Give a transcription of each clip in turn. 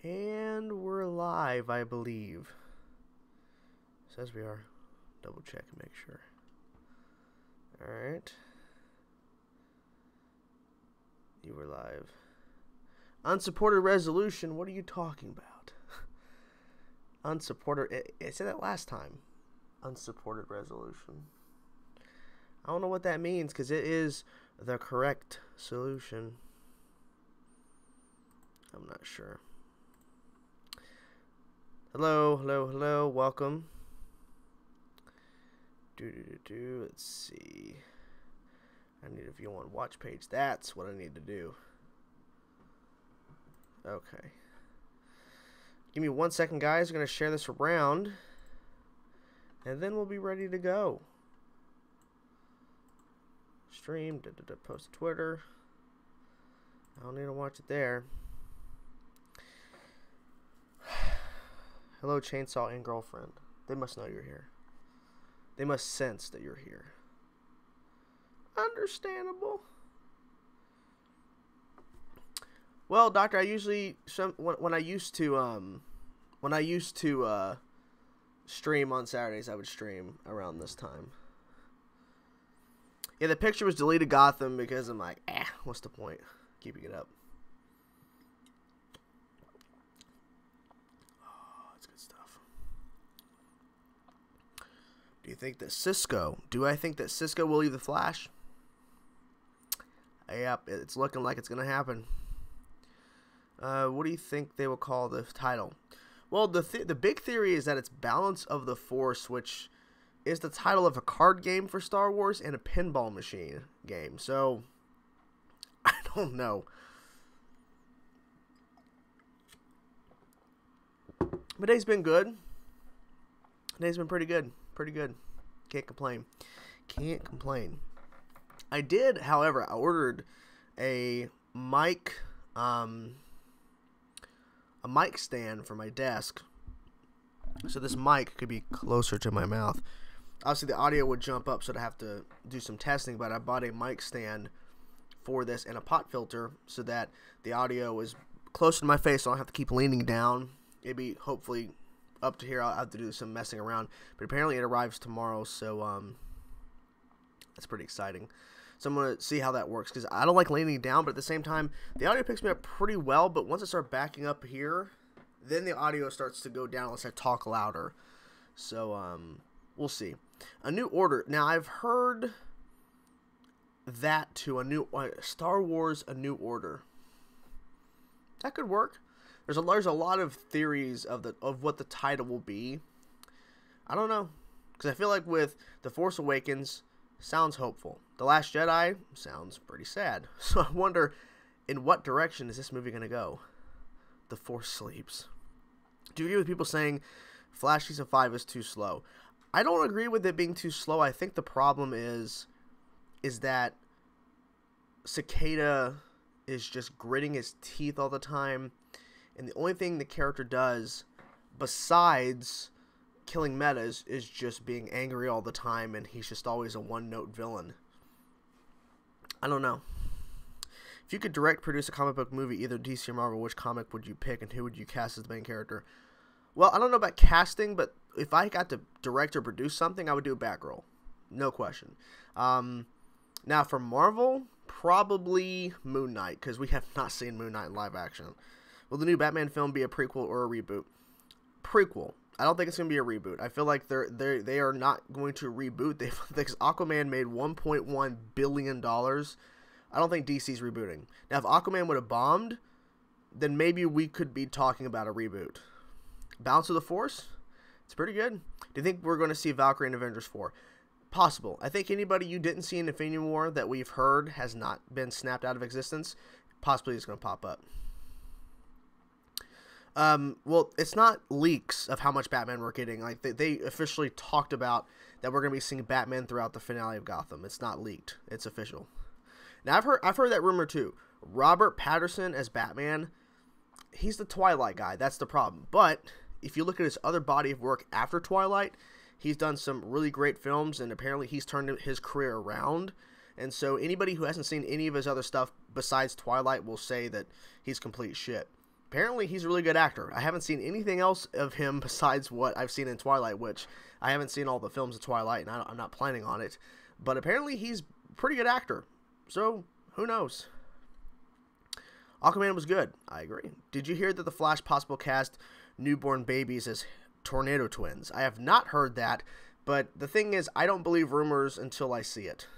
And we're live, I believe. Says we are. Double check and make sure. Alright. You were live. Unsupported resolution. What are you talking about? Unsupported. I said that last time. Unsupported resolution. I don't know what that means because it is the correct solution. I'm not sure. Hello, hello, hello. Welcome. Let's see. I need a view on watch page. That's what I need to do. Okay. Give me 1 second, guys. I'm going to share this around. And then we'll be ready to go. Stream. Post to Twitter. I don't need to watch it there. Hello, Chainsaw and Girlfriend. They must know you're here. They must sense that you're here. Understandable. Well, Doctor, I usually when I used to stream on Saturdays, I would stream around this time. Yeah, the picture was deleted Gotham because I'm like, what's the point? Keeping it up. Oh, that's good stuff. Do I think that Cisco will leave the Flash? Yep, it's looking like it's going to happen. What do you think they will call the title? Well, the big theory is that it's Balance of the Force, which is the title of a card game for Star Wars and a pinball machine game. So, I don't know. But today's been good. Today's been pretty good. Pretty good. Can't complain. Can't complain. I did, however, I ordered a mic stand for my desk. So this mic could be closer to my mouth. Obviously, the audio would jump up, so I'd have to do some testing, but I bought a mic stand for this and a pot filter so that the audio is closer to my face, so I don't have to keep leaning down. It'd be hopefully up to here. I'll have to do some messing around, but apparently it arrives tomorrow, so that's pretty exciting. So I'm going to see how that works, because I don't like leaning down, but at the same time, the audio picks me up pretty well, but once I start backing up here, then the audio starts to go down unless I talk louder. So, we'll see. A new order. Now, I've heard that to a new Star Wars, A New Order. That could work. There's a lot of theories of what the title will be. I don't know, because I feel like with The Force Awakens, sounds hopeful. The Last Jedi sounds pretty sad. So I wonder, in what direction is this movie going to go? The Force sleeps. Do you agree with people saying Flash Season 5 is too slow? I don't agree with it being too slow. I think the problem is that Cicada is just gritting his teeth all the time. And the only thing the character does, besides killing metas, is just being angry all the time, and he's just always a one-note villain. I don't know. If you could direct produce a comic book movie, either DC or Marvel, which comic would you pick, and who would you cast as the main character? Well, I don't know about casting, but if I got to direct or produce something, I would do a Batgirl. No question. Now, for Marvel, probably Moon Knight, because we have not seen Moon Knight in live action. Will the new Batman film be a prequel or a reboot? Prequel. I don't think it's going to be a reboot. I feel like they are not going to reboot. Because Aquaman made $1.1 billion. I don't think DC's rebooting. Now, if Aquaman would have bombed, then maybe we could be talking about a reboot. Balance of the Force? It's pretty good. Do you think we're going to see Valkyrie in Avengers 4? Possible. I think anybody you didn't see in Infinity War that we've heard has not been snapped out of existence. Possibly is going to pop up. Well, it's not leaks of how much Batman we're getting. Like, they officially talked about that we're going to be seeing Batman throughout the finale of Gotham. It's not leaked. It's official. Now, I've heard that rumor, too. Robert Pattinson as Batman, he's the Twilight guy. That's the problem. But if you look at his other body of work after Twilight, he's done some really great films, and apparently he's turned his career around. And so anybody who hasn't seen any of his other stuff besides Twilight will say that he's complete shit. apparently he's a really good actor. I haven't seen anything else of him besides what I've seen in Twilight, which I haven't seen all the films of Twilight, and I'm not planning on it. But apparently he's a pretty good actor. So, who knows? Aquaman was good. I agree. Did you hear that the Flash possible cast newborn babies as tornado twins? I have not heard that, but the thing is, I don't believe rumors until I see it.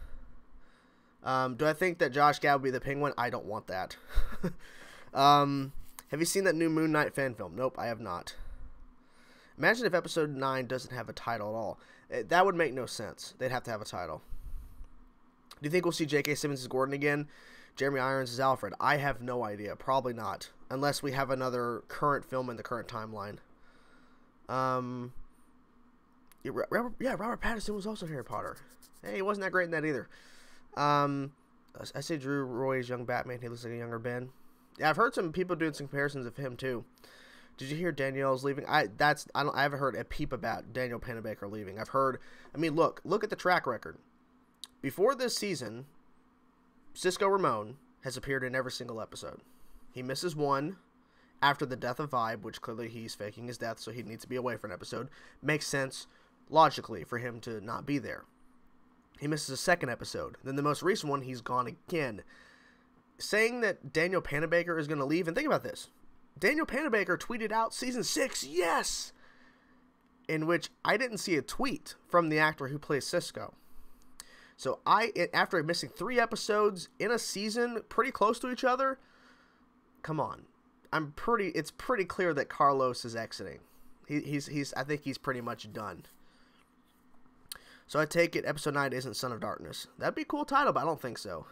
Do I think that Josh Gad will be the Penguin? I don't want that. Have you seen that new Moon Knight fan film? Nope, I have not. Imagine if episode 9 doesn't have a title at all. That would make no sense. They'd have to have a title. Do you think we'll see J.K. Simmons as Gordon again? Jeremy Irons as Alfred? I have no idea. Probably not. Unless we have another current film in the current timeline. Robert Pattinson was also Harry Potter. Hey, he wasn't that great in that either. I say Drew Roy's young Batman. He looks like a younger Ben. Yeah, I've heard some people doing some comparisons of him too. Did you hear Danielle's leaving? I haven't heard a peep about Daniel Panabaker leaving. I've heard. I mean, look at the track record. Before this season, Cisco Ramon has appeared in every single episode. He misses one after the death of Vibe, which clearly he's faking his death, so he needs to be away for an episode. Makes sense logically for him to not be there. He misses a second episode. Then the most recent one, he's gone again. Saying that Daniel Panabaker is going to leave, and think about this. Daniel Panabaker tweeted out season 6, yes! In which I didn't see a tweet from the actor who plays Cisco. So after missing 3 episodes in a season pretty close to each other, come on. It's pretty clear that Carlos is exiting. I think he's pretty much done. So I take it episode 9 isn't Son of Darkness. That'd be a cool title, but I don't think so.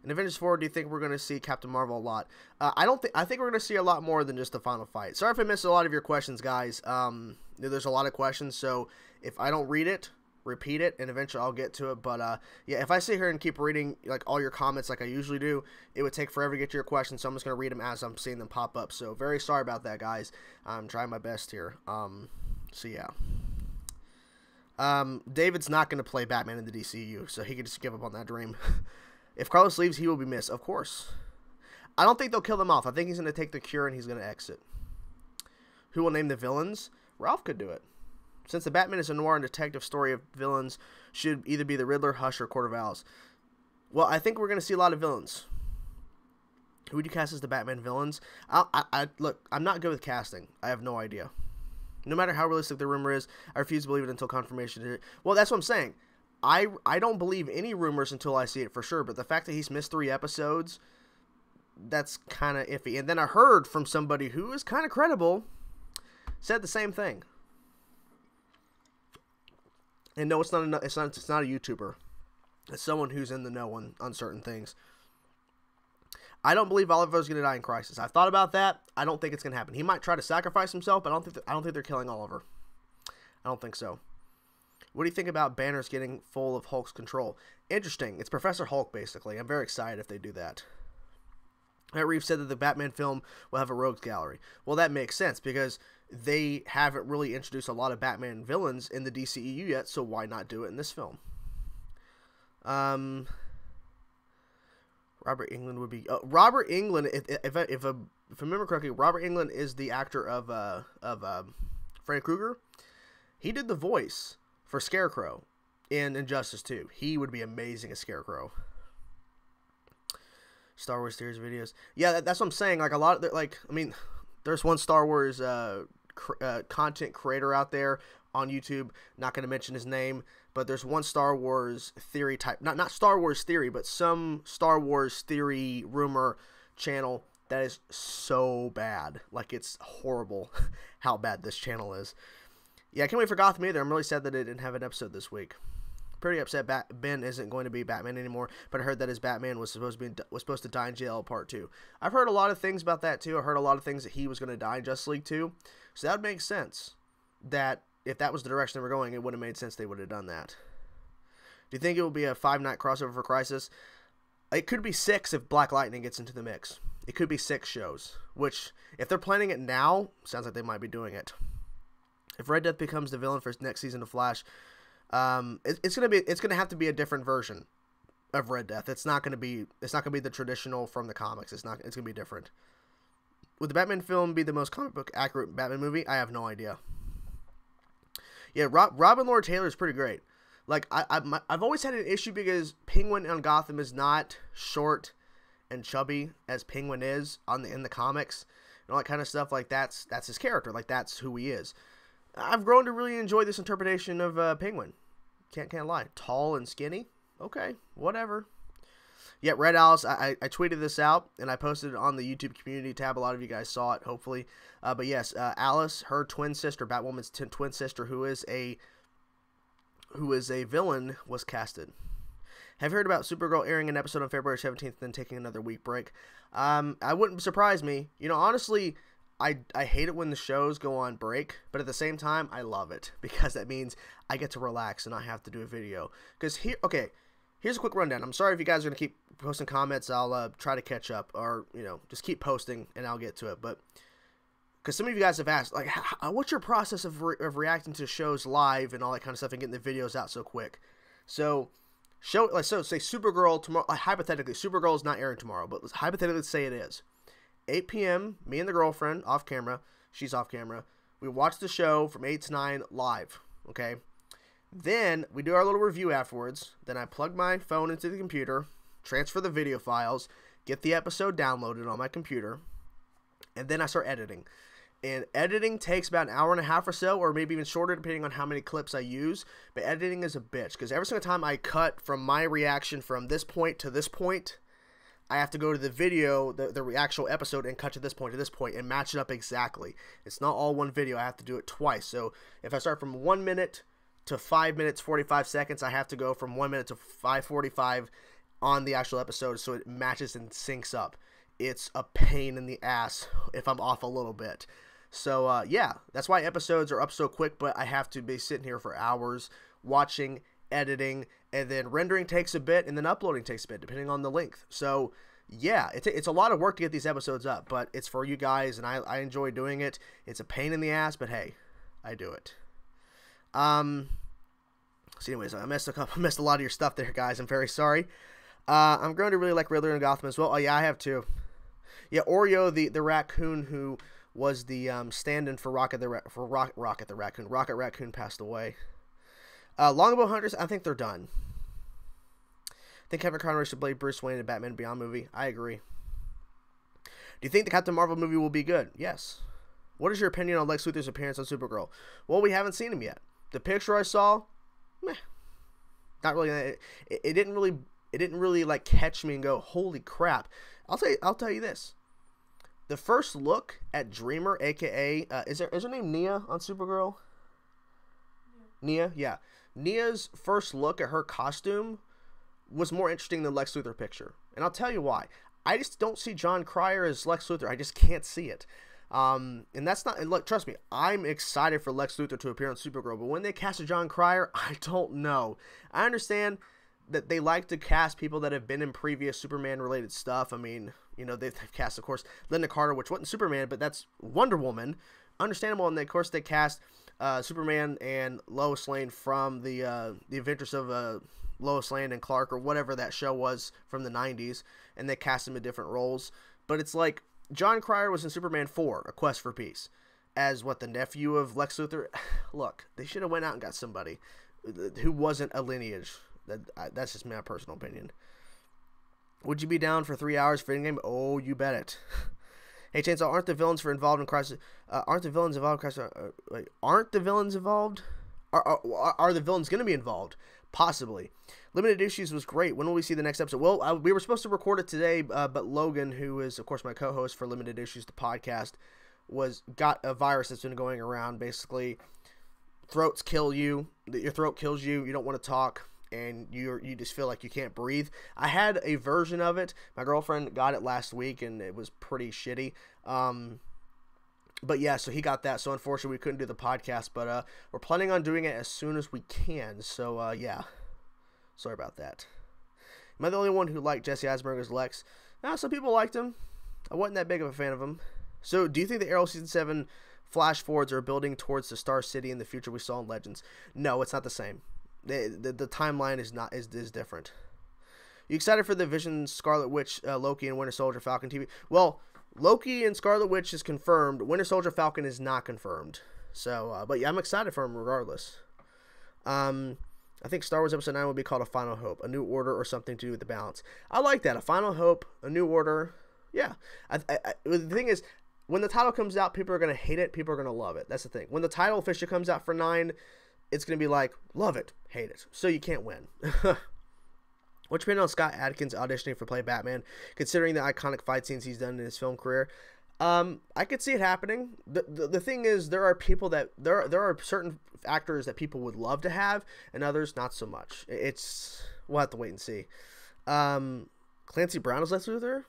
In Avengers 4, do you think we're going to see Captain Marvel a lot? I think we're going to see a lot more than just the final fight. Sorry if I missed a lot of your questions, guys. There's a lot of questions, so if I don't read it, repeat it, and eventually I'll get to it. But yeah, if I sit here and keep reading like all your comments like I usually do, it would take forever to get to your questions, so I'm just going to read them as I'm seeing them pop up. So very sorry about that, guys. I'm trying my best here. So yeah. David's not going to play Batman in the DCU, so he could just give up on that dream. If Carlos leaves, he will be missed. Of course. I don't think they'll kill him off. I think he's going to take the cure and he's going to exit. Who will name the villains? Ralph could do it. Since the Batman is a noir and detective story of villains, should either be the Riddler, Hush, or Court of Owls. Well, I think we're going to see a lot of villains. Who would you cast as the Batman villains? Look, I'm not good with casting. I have no idea. No matter how realistic the rumor is, I refuse to believe it until confirmation. Well, that's what I'm saying. I don't believe any rumors until I see it for sure, but the fact that he's missed 3 episodes, that's kind of iffy. And then I heard from somebody who is kind of credible, said the same thing. And no, it's not a YouTuber. It's someone who's in the know on certain things. I don't believe Oliver's going to die in Crisis. I've thought about that. I don't think it's going to happen. He might try to sacrifice himself, but I don't think they're killing Oliver. I don't think so. What do you think about banners getting full of Hulk's control? Interesting. It's Professor Hulk, basically. I'm very excited if they do that. Matt Reeves said that the Batman film will have a rogues gallery. Well, that makes sense because they haven't really introduced a lot of Batman villains in the DCEU yet, so why not do it in this film? Robert Englund would be... Robert Englund, if I remember correctly, Robert Englund is the actor of Freddy Krueger. He did the voice for Scarecrow in Injustice 2. He would be amazing as Scarecrow. Star Wars theories videos. Yeah, that's what I'm saying. Like a lot of, there's one Star Wars content creator out there on YouTube. Not going to mention his name, but there's one Star Wars theory type, not Star Wars theory, but some Star Wars theory rumor channel that is so bad. Like, it's horrible how bad this channel is. Yeah, I can't wait for Gotham either. I'm really sad that it didn't have an episode this week. Pretty upset Ben isn't going to be Batman anymore, but I heard that his Batman was supposed to die in jail part 2. I've heard a lot of things about that too. I heard a lot of things that he was going to die in Justice League 2. So that would make sense. That if that was the direction they were going, it would have made sense they would have done that. Do you think it will be a 5-night crossover for Crisis? It could be 6 if Black Lightning gets into the mix. It could be 6 shows, which if they're planning it now, sounds like they might be doing it. If Red Death becomes the villain for next season of Flash, it's gonna have to be a different version of Red Death. It's not gonna be the traditional from the comics. It's gonna be different. would the Batman film be the most comic book accurate Batman movie? I have no idea. Yeah, Robin Lord Taylor is pretty great. Like, I've always had an issue because Penguin on Gotham is not short and chubby as Penguin is in the comics and all that kind of stuff. Like, that's his character. Like, that's who he is. I've grown to really enjoy this interpretation of Penguin. Can't lie. Tall and skinny. Okay, whatever. Yeah, Red Alice, I tweeted this out, and I posted it on the YouTube community tab. A lot of you guys saw it, hopefully. But yes, Alice, her twin sister, Batwoman's twin sister, who is a villain, was casted. Have you heard about Supergirl airing an episode on February 17th, then taking another week break? I wouldn't surprise me. You know, honestly, I hate it when the shows go on break, but at the same time, I love it, because that means I get to relax and I have to do a video. Because here's a quick rundown. I'm sorry if you guys are going to keep posting comments. I'll try to catch up, or, you know, just keep posting and I'll get to it. But because some of you guys have asked, like, what's your process of reacting to shows live and all that kind of stuff and getting the videos out so quick? So, say Supergirl tomorrow, hypothetically, Supergirl is not airing tomorrow, but let's hypothetically say it is. 8 p.m., me and the girlfriend, off camera, she's off camera, we watch the show from 8 to 9 live, okay? Then we do our little review afterwards. Then I plug my phone into the computer, transfer the video files, get the episode downloaded on my computer, and then I start editing. And editing takes about an hour and a half or so, or maybe even shorter depending on how many clips I use. But editing is a bitch, because every single time I cut from my reaction from this point to this point, I have to go to the video, the actual episode, and cut to this point and match it up exactly. It's not all one video. I have to do it twice. So if I start from 1 minute to 5 minutes 45 seconds, I have to go from 1 minute to 5:45 on the actual episode so it matches and syncs up. It's a pain in the ass if I'm off a little bit. So yeah, that's why episodes are up so quick, but I have to be sitting here for hours watching, editing, and then rendering takes a bit, and then uploading takes a bit, depending on the length. So yeah, it's a lot of work to get these episodes up, but it's for you guys, and I enjoy doing it. It's a pain in the ass, but hey, I do it. So anyways, I missed a lot of your stuff there, guys. I'm very sorry. I'm going to really like Riddler in Gotham as well. Oh yeah, I have too. Yeah, Oreo, the raccoon who was the stand-in for Rocket the Raccoon. Rocket Raccoon passed away. Longbow Hunters, I think they're done. I think Kevin Conroy should play Bruce Wayne in Batman Beyond movie. I agree. Do you think the Captain Marvel movie will be good? Yes. What is your opinion on Lex Luthor's appearance on Supergirl? Well, we haven't seen him yet. The picture I saw, meh. Not really. It didn't really like catch me and go, holy crap. I'll tell you this. The first look at Dreamer, aka is her name Nia on Supergirl? Nia, yeah. Nia's first look at her costume was more interesting than Lex Luthor picture, and I'll tell you why. I just don't see John Cryer as Lex Luthor. I just can't see it. And that's not. And look, trust me, I'm excited for Lex Luthor to appear on Supergirl, but when they cast a John Cryer, I don't know. I understand that they like to cast people that have been in previous Superman-related stuff. I mean, you know, they've cast, of course, Linda Carter, which wasn't Superman, but that's Wonder Woman. Understandable, and of course they cast Superman and Lois Lane from the Adventures of Lois Lane and Clark, or whatever that show was from the 90s, and they cast them in different roles. But it's like, John Cryer was in Superman 4, A Quest for Peace, as the nephew of Lex Luthor. Look, they should have went out and got somebody who wasn't a lineage. That's just my personal opinion. Would you be down for 3 hours for in-game? Oh, you bet it. Hey, Chainsaw, aren't the villains involved in Crisis? Aren't the villains involved in Crisis? Aren't the villains involved? Are the villains going to be involved? Possibly. Limited Issues was great. When will we see the next episode? Well, we were supposed to record it today, but Logan, who is, of course, my co-host for Limited Issues, the podcast, got a virus that's been going around. Basically, throats kill you. Your throat kills you. You don't want to talk, and you just feel like you can't breathe. I had a version of it. My girlfriend got it last week, and it was pretty shitty. But yeah, so he got that. So unfortunately, we couldn't do the podcast, but we're planning on doing it as soon as we can. So yeah, sorry about that. Am I the only one who liked Jesse Eisenberg as Lex? Some people liked him. I wasn't that big of a fan of him. So do you think the Arrow Season 7 flash forwards are building towards the Star City in the future we saw in Legends? No, it's not the same. The timeline is different. You excited for the Vision, Scarlet Witch, Loki, and Winter Soldier, Falcon TV? Well, Loki and Scarlet Witch is confirmed. Winter Soldier Falcon is not confirmed. So, but yeah, I'm excited for him regardless. I think Star Wars Episode 9 will be called A Final Hope, A New Order, or something to do with the balance. I like that. A Final Hope, A New Order. Yeah. The thing is, when the title comes out, people are going to hate it. People are going to love it. That's the thing. When the title officially comes out for 9, it's going to be like, love it, hate it. So you can't win. What's your opinion on Scott Adkins auditioning for Play Batman, considering the iconic fight scenes he's done in his film career? I could see it happening. The thing is, there are people that there are certain actors that people would love to have, and others not so much. We'll have to wait and see. Clancy Brown is Lex Luthor.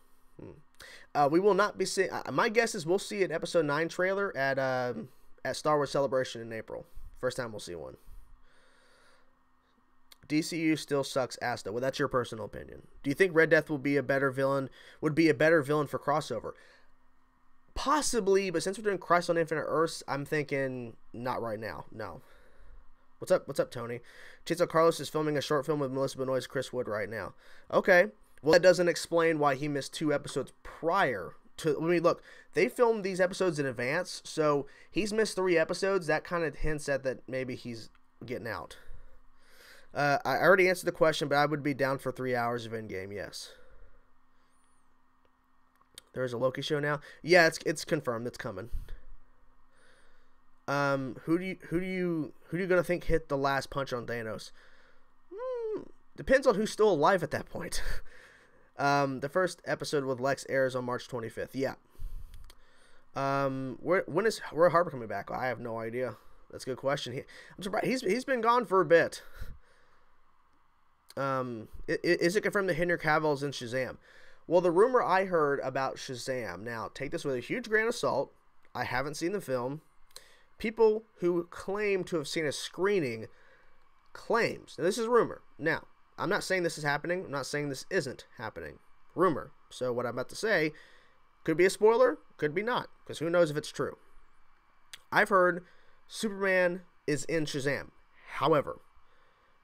We will not be seeing. My guess is we'll see an Episode 9 trailer at Star Wars Celebration in April. First time we'll see one. DCU still sucks ass though. Well, that's your personal opinion. Do you think Red Death will be a better villain? Would be a better villain for crossover? Possibly, but since we're doing Christ on Infinite Earths, I'm thinking not right now. No. What's up? What's up, Tony? Chizo Carlos is filming a short film with Melissa Benoist's Chris Wood right now. Okay. Well, that doesn't explain why he missed 2 episodes prior to. I mean, look, they filmed these episodes in advance, so he's missed 3 episodes. That kind of hints at that maybe he's getting out. I already answered the question, but I would be down for 3 hours of Endgame. Yes. There is a Loki show now. Yeah, it's confirmed. It's coming. Who do you gonna think hit the last punch on Thanos? Depends on who's still alive at that point. The first episode with Lex airs on March 25th. Yeah. When is Harper coming back? I have no idea. That's a good question. I'm surprised he's been gone for a bit. Is it confirmed that Henry Cavill is in Shazam? Well, the rumor I heard about Shazam, now take this with a huge grain of salt. I haven't seen the film. People who claim to have seen a screening claims. Now, this is rumor. Now, I'm not saying this is happening. I'm not saying this isn't happening. Rumor. So what I'm about to say could be a spoiler, could be not, because who knows if it's true. I've heard Superman is in Shazam. However,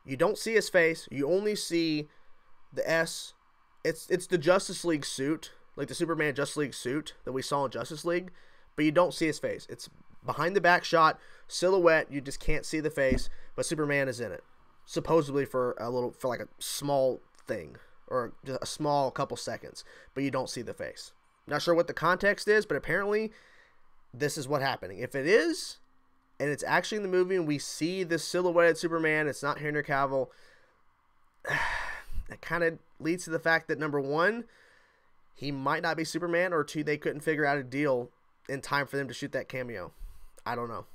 you don't see his face. You only see the S. It's the Justice League suit, like the Superman Justice League suit that we saw in Justice League, but you don't see his face. It's behind the back shot, silhouette. You just can't see the face, but Superman is in it, supposedly for like a small thing or just a small couple seconds, but you don't see the face. Not sure what the context is, but apparently this is what happening. If it is, and it's actually in the movie, and we see this silhouetted Superman, it's not Henry Cavill. That kind of leads to the fact that, number one, he might not be Superman, or 2, they couldn't figure out a deal in time for them to shoot that cameo. I don't know.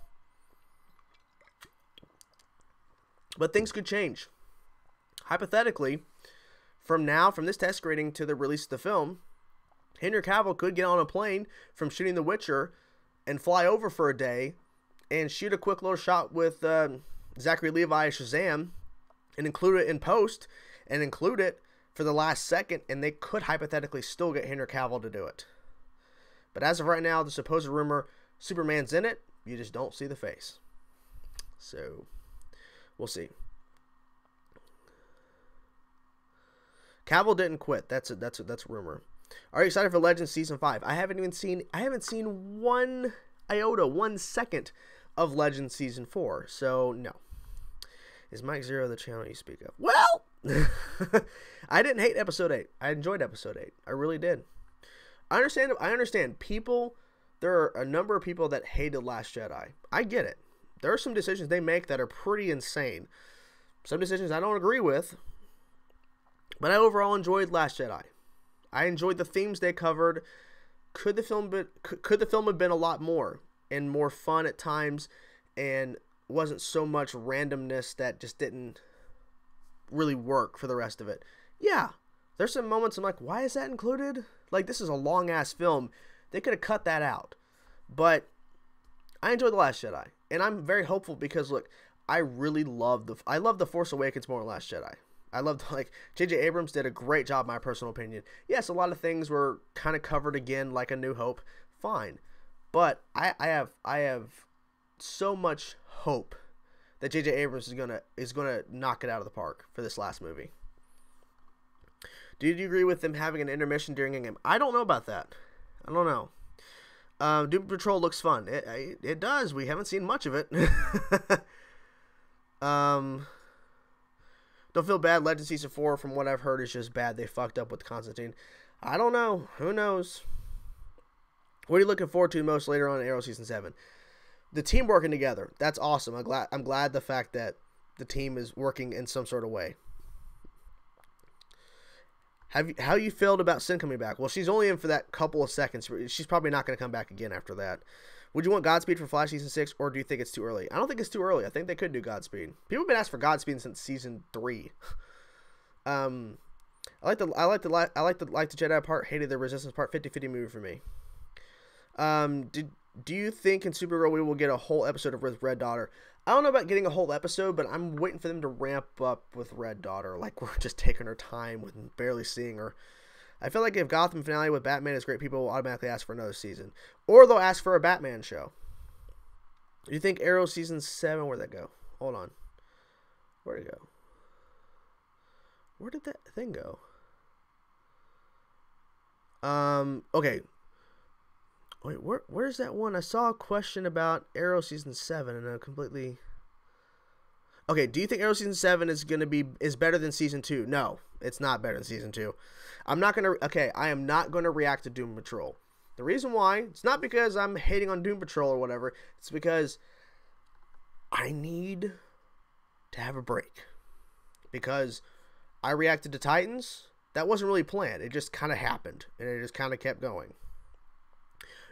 But things could change. Hypothetically, from this test screening to the release of the film, Henry Cavill could get on a plane from shooting The Witcher and fly over for a day and shoot a quick little shot with Zachary Levi as Shazam and include it in post and include it for the last second, and they could hypothetically still get Henry Cavill to do it. But as of right now, the supposed rumor, Superman's in it, you just don't see the face. So, we'll see. Cavill didn't quit. That's a rumor. Are you excited for Legends Season 5? I haven't seen 1 iota, 1 second of Legends Season 4, so no. Is Mike Zero the channel you speak of? Well, I didn't hate Episode 8. I enjoyed Episode 8. I really did. I understand people. There are a number of people that hated Last Jedi. I get it. There are some decisions they make that are pretty insane. Some decisions I don't agree with. But I overall enjoyed Last Jedi. I enjoyed the themes they covered. Could the film have been a lot more and more fun at times, and wasn't so much randomness that just didn't really work for the rest of it? Yeah, there's some moments I'm like, why is that included? Like, this is a long ass film. They could have cut that out. But I enjoyed The Last Jedi, and I'm very hopeful because look, I love The Force Awakens more than Last Jedi. I loved, like, J.J. Abrams did a great job, in my personal opinion. Yes, a lot of things were kind of covered again, like A New Hope. Fine. But I have so much hope that J.J. Abrams is gonna knock it out of the park for this last movie. Did you agree with them having an intermission during a game? I don't know about that. I don't know. Doom Patrol looks fun. It does. We haven't seen much of it. Don't feel bad. Legend Season 4, from what I've heard, is just bad. They fucked up with Constantine. I don't know. Who knows? What are you looking forward to most later on in Arrow Season 7? The team working together. That's awesome. I'm glad the fact that the team is working in some sort of way. How you felt about Sin coming back? Well, she's only in for that couple of seconds. She's probably not going to come back again after that. Would you want Godspeed for Flash Season 6, or do you think it's too early? I don't think it's too early. I think they could do Godspeed. People have been asking for Godspeed since Season 3. I like the Jedi part. Hated the Resistance part. 50-50 movie for me. Do you think in Supergirl we will get a whole episode of Red Daughter? I don't know about getting a whole episode, but I'm waiting for them to ramp up with Red Daughter. Like, we're just taking her time with barely seeing her. I feel like if Gotham finale with Batman is great, people will automatically ask for another season. Or they'll ask for a Batman show. Do you think Arrow Season 7, where'd that go? Hold on. Where'd it go? Where did that thing go? Okay. Wait, where's that one? I saw a question about Arrow Season 7 and I completely... Okay, do you think Arrow Season 7 is better than Season 2? No, it's not better than Season 2. I am not going to react to Doom Patrol. The reason why, it's not because I'm hating on Doom Patrol or whatever. It's because I need to have a break. Because I reacted to Titans. That wasn't really planned. It just kind of happened. And it just kind of kept going.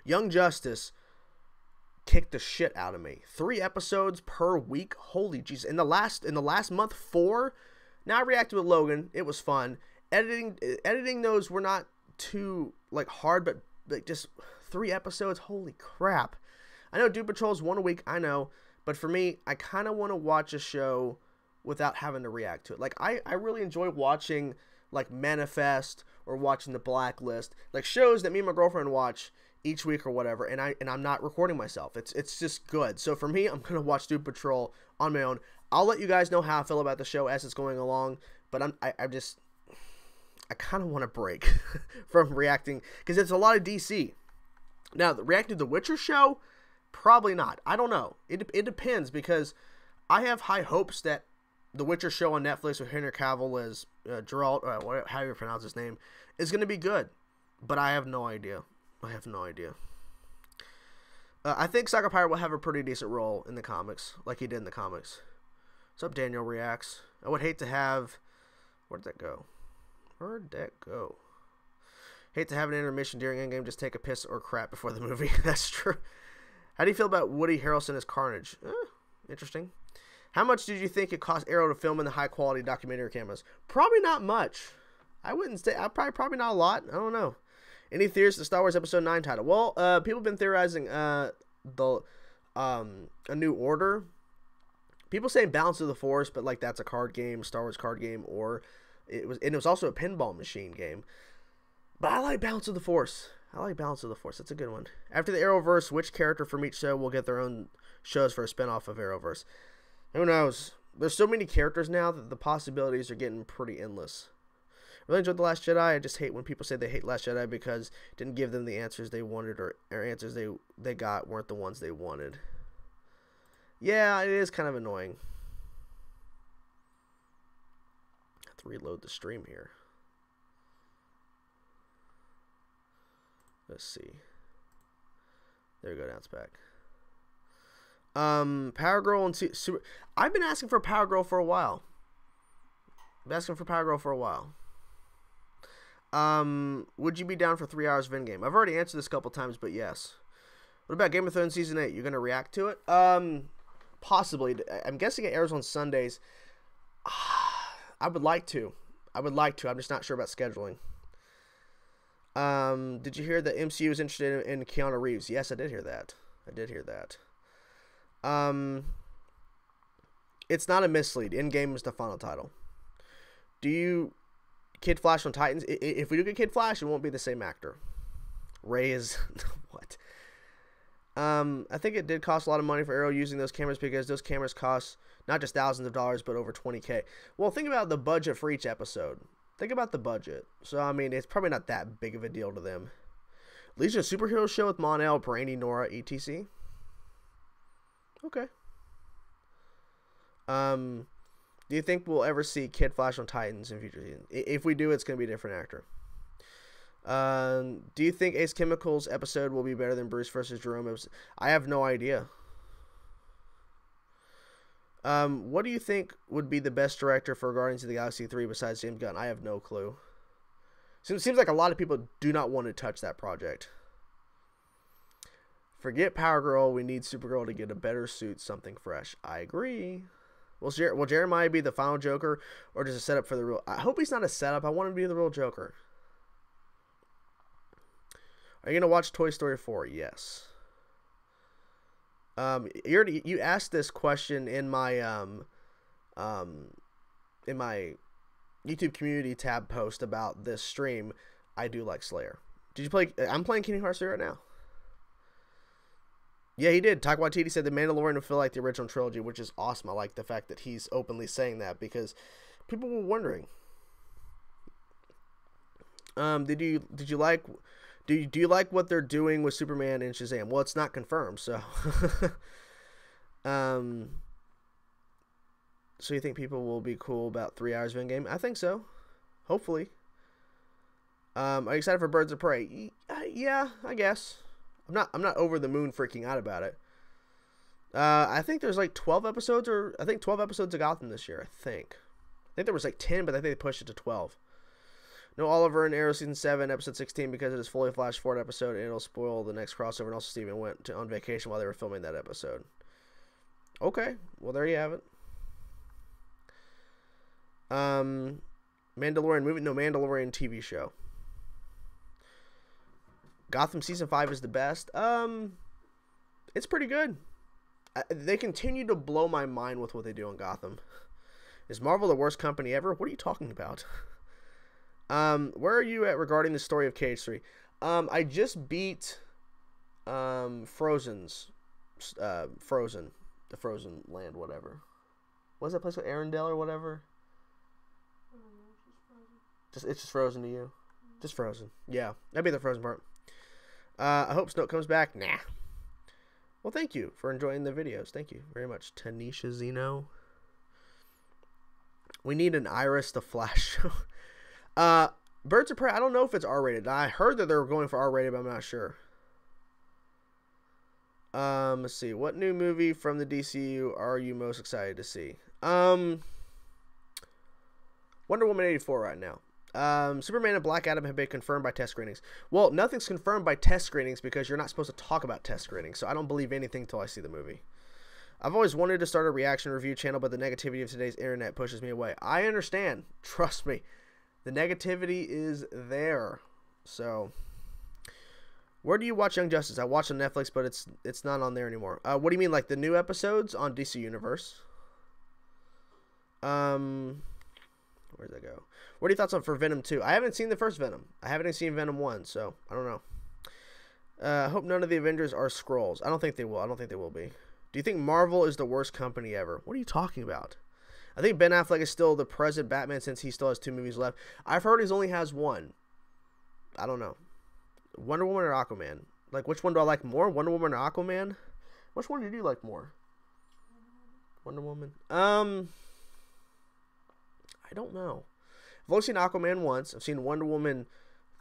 Young Justice kicked the shit out of me. 3 episodes per week. Holy jeez. In the last month, 4. Now I reacted with Logan. It was fun. Editing those were not too hard, but just 3 episodes. Holy crap. I know Doom Patrol's 1 a week. I know. But for me, I kind of want to watch a show without having to react to it. I really enjoy watching Manifest or watching The Blacklist. Shows that me and my girlfriend watch each week or whatever, and I'm not recording myself. It's just good. So for me, I'm gonna watch Doom Patrol on my own. I'll let you guys know how I feel about the show as it's going along, but I kind of want a break from reacting because it's a lot of DC. Now, reacting to the Witcher show, probably not. I don't know. It depends because I have high hopes that the Witcher show on Netflix with Henry Cavill as Geralt, how you pronounce his name, is going to be good, but I have no idea. I think Psycho Pirate will have a pretty decent role in the comics, like he did in the comics. What's up, Daniel Reacts? I would hate to have... Where'd that go? Hate to have an intermission during Endgame, just take a piss or crap before the movie. That's true. How do you feel about Woody Harrelson as Carnage? Interesting. How much did you think it cost Arrow to film in the high-quality documentary cameras? Probably not much. I wouldn't say... Probably not a lot. I don't know. Any theories to Star Wars Episode 9 title? Well, people have been theorizing A New Order. People saying Balance of the Force, but that's a card game, Star Wars card game, or it was also a pinball machine game. But I like Balance of the Force. That's a good one. After the Arrowverse, which character from each show will get their own shows for a spinoff of Arrowverse? Who knows? There's so many characters now that the possibilities are getting pretty endless. Really enjoyed The Last Jedi. I just hate when people say they hate Last Jedi because it didn't give them the answers they wanted or answers they got weren't the ones they wanted. Yeah, it is kind of annoying. I have to reload the stream here. Let's see. There we go. Now it's back. Power Girl and Super... I've been asking for Power Girl for a while. Would you be down for 3 hours of Endgame? I've already answered this a couple times, but yes. What about Game of Thrones Season 8? You're going to react to it? Possibly. I'm guessing it airs on Sundays. I would like to. I'm just not sure about scheduling. Did you hear that MCU is interested in Keanu Reeves? Yes, I did hear that. It's not a mislead. Endgame is the final title. Do you... Kid Flash on Titans? If we do get Kid Flash, it won't be the same actor. Ray is... What? I think it did cost a lot of money for Arrow using those cameras because those cameras cost not just thousands of dollars, but over $20K. Well, think about the budget for each episode. Think about the budget. So, I mean, it's probably not that big of a deal to them. Legion of Superheroes show with Mon-El, Brandy, Nora, etc. Okay. Do you think we'll ever see Kid Flash on Titans in future seasons? If we do, it's going to be a different actor. Do you think Ace Chemical's episode will be better than Bruce versus Jerome episode? I have no idea. What do you think would be the best director for Guardians of the Galaxy 3 besides James Gunn? I have no clue. Seems like a lot of people do not want to touch that project. Forget Power Girl. We need Supergirl to get a better suit, something fresh. I agree. Will Jeremiah be the final Joker or just a setup for the real? I hope he's not a setup. I want him to be the real Joker. Are you going to watch Toy Story 4? Yes. You asked this question in my YouTube community tab post about this stream. I do like Slayer. Did you play? I'm playing Kingdom Hearts 3 right now. Yeah, he did. Taika Waititi said The Mandalorian will feel like the original trilogy, which is awesome. I like the fact that he's openly saying that because people were wondering. Do you like what they're doing with Superman and Shazam? Well, it's not confirmed, so. So you think people will be cool about 3 hours of in-game? I think so. Hopefully. Are you excited for Birds of Prey? Yeah, I guess. I'm not over the moon freaking out about it. I think there's like 12 episodes, or I think 12 episodes of Gotham this year. I think there was like 10, but I think they pushed it to 12. No Oliver in Arrow season 7, episode 16, because it is fully flash forward episode, and it'll spoil the next crossover. And also, Steven went on vacation while they were filming that episode. Okay, well there you have it. Mandalorian movie? No, Mandalorian TV show. Gotham season 5 is the best. It's pretty good. They continue to blow my mind with what they do on Gotham. Is Marvel the worst company ever? What are you talking about? Where are you at regarding the story of KH3? I just beat Frozen, the Frozen Land, whatever. What's that place called? Arendelle or whatever? It's just Frozen to you. Just Frozen. Yeah, that'd be the Frozen part. I hope Snoke comes back. Nah. Well, thank you for enjoying the videos. Thank you very much, Tanisha Zeno. We need an Iris the Flash show. Birds of Prey, I don't know if it's R-rated. I heard that they were going for R-rated, but I'm not sure. Let's see. What new movie from the DCU are you most excited to see? Wonder Woman 84 right now. Superman and Black Adam have been confirmed by test screenings. Well, nothing's confirmed by test screenings because you're not supposed to talk about test screenings, so I don't believe anything until I see the movie. I've always wanted to start a reaction review channel, but the negativity of today's internet pushes me away. I understand. Trust me. The negativity is there. So, where do you watch Young Justice? I watch on Netflix, but it's not on there anymore. What do you mean, like the new episodes on DC Universe? Where'd that go? What are your thoughts on for Venom 2? I haven't seen the first Venom. I haven't even seen Venom 1, so I don't know. I hope none of the Avengers are Skrulls. I don't think they will. I don't think they will be. Do you think Marvel is the worst company ever? What are you talking about? I think Ben Affleck is still the present Batman since he still has 2 movies left. I've heard he only has 1. I don't know. Wonder Woman or Aquaman? Like, which one do I like more? Wonder Woman or Aquaman? Which one do you like more? Wonder Woman. I don't know. I've only seen Aquaman once. I've seen Wonder Woman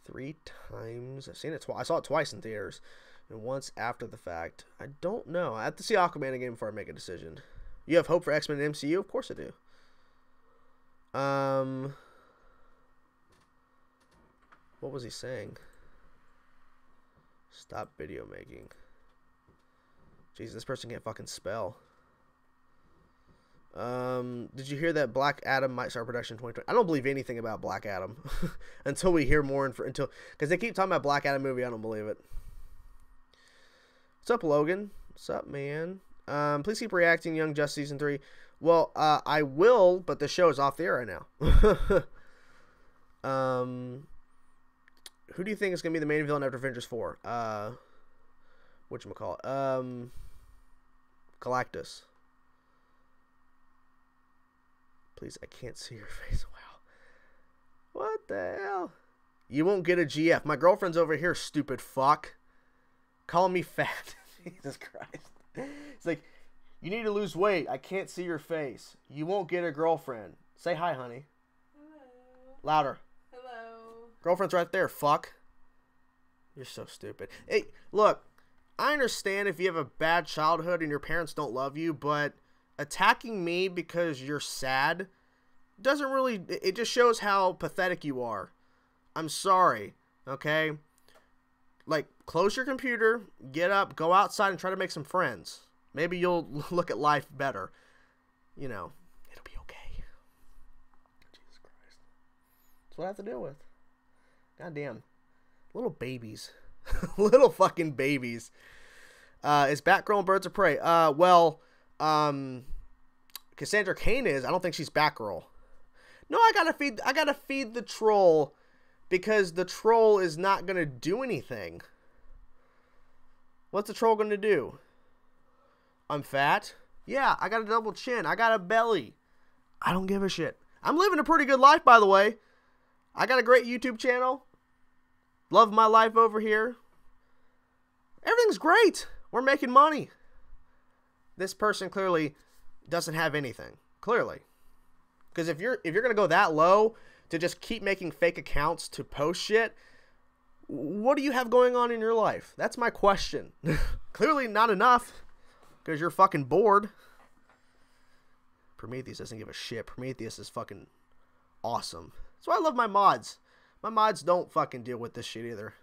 3 times. I've seen it twice. I saw it twice in theaters, and once after the fact. I don't know. I have to see Aquaman again before I make a decision. You have hope for X-Men and MCU? Of course I do. What was he saying? Stop video making. Jeez, this person can't fucking spell. Did you hear that Black Adam might start production in 2020? I don't believe anything about Black Adam until we hear more. Because they keep talking about Black Adam movie, I don't believe it. What's up, Logan? What's up, man? Please keep reacting, Young Justice season 3. Well, I will, but the show is off the air right now. Who do you think is gonna be the main villain after Avengers 4? Whatchamacallit? Galactus. Please, I can't see your face. Wow. What the hell? You won't get a GF. My girlfriend's over here, stupid fuck. Calling me fat. Jesus Christ. It's like, you need to lose weight. I can't see your face. You won't get a girlfriend. Say hi, honey. Hello. Louder. Hello. Girlfriend's right there, fuck. You're so stupid. Hey, look, I understand if you have a bad childhood and your parents don't love you, but attacking me because you're sad doesn't really, it just shows how pathetic you are. I'm sorry, okay? Like, close your computer, get up, go outside and try to make some friends. Maybe you'll look at life better. You know, it'll be okay. Jesus Christ. That's what I have to deal with. Goddamn. Little babies. Little fucking babies. Is Batgirl and Birds of Prey? Cassandra Cain is. I don't think she's Batgirl. No, I gotta feed the troll because the troll is not gonna do anything. What's the troll gonna do? I'm fat. Yeah, I got a double chin. I got a belly. I don't give a shit. I'm living a pretty good life, by the way. I got a great YouTube channel. Love my life over here. Everything's great. We're making money. This person clearly doesn't have anything. Clearly. Because if you're gonna go that low to just keep making fake accounts to post shit, what do you have going on in your life? That's my question. Clearly not enough. Because you're fucking bored. Prometheus doesn't give a shit. Prometheus is fucking awesome. That's why I love my mods. My mods don't fucking deal with this shit either.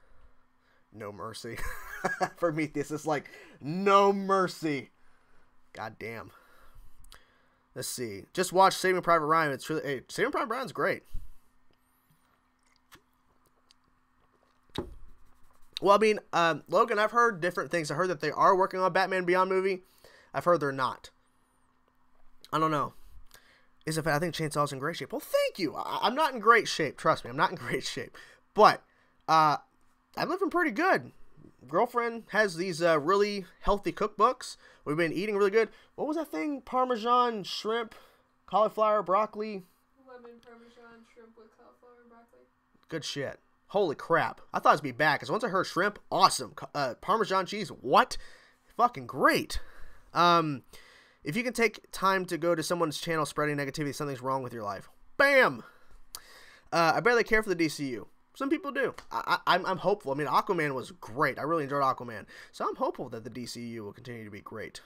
No mercy. Prometheus is like, no mercy. God damn. Let's see. Just watch Saving Private Ryan. It's really, hey, Saving Private Ryan's great. Well, I mean, Logan, I've heard different things. I heard that they are working on a Batman Beyond movie. I've heard they're not. I don't know. I think Chainsaw's in great shape. Well, thank you. I'm not in great shape. Trust me, I'm not in great shape. But I'm living pretty good. Girlfriend has these really healthy cookbooks. We've been eating really good. What was that thing? Parmesan, shrimp, cauliflower, broccoli. Lemon Parmesan, shrimp with cauliflower and broccoli. Good shit. Holy crap. I thought it would be bad because once I heard shrimp, awesome. Parmesan cheese, what? Fucking great. If you can take time to go to someone's channel spreading negativity, something's wrong with your life. Bam! I barely care for the DCU. Some people do. I'm hopeful. I mean, Aquaman was great. I really enjoyed Aquaman. So I'm hopeful that the DCU will continue to be great.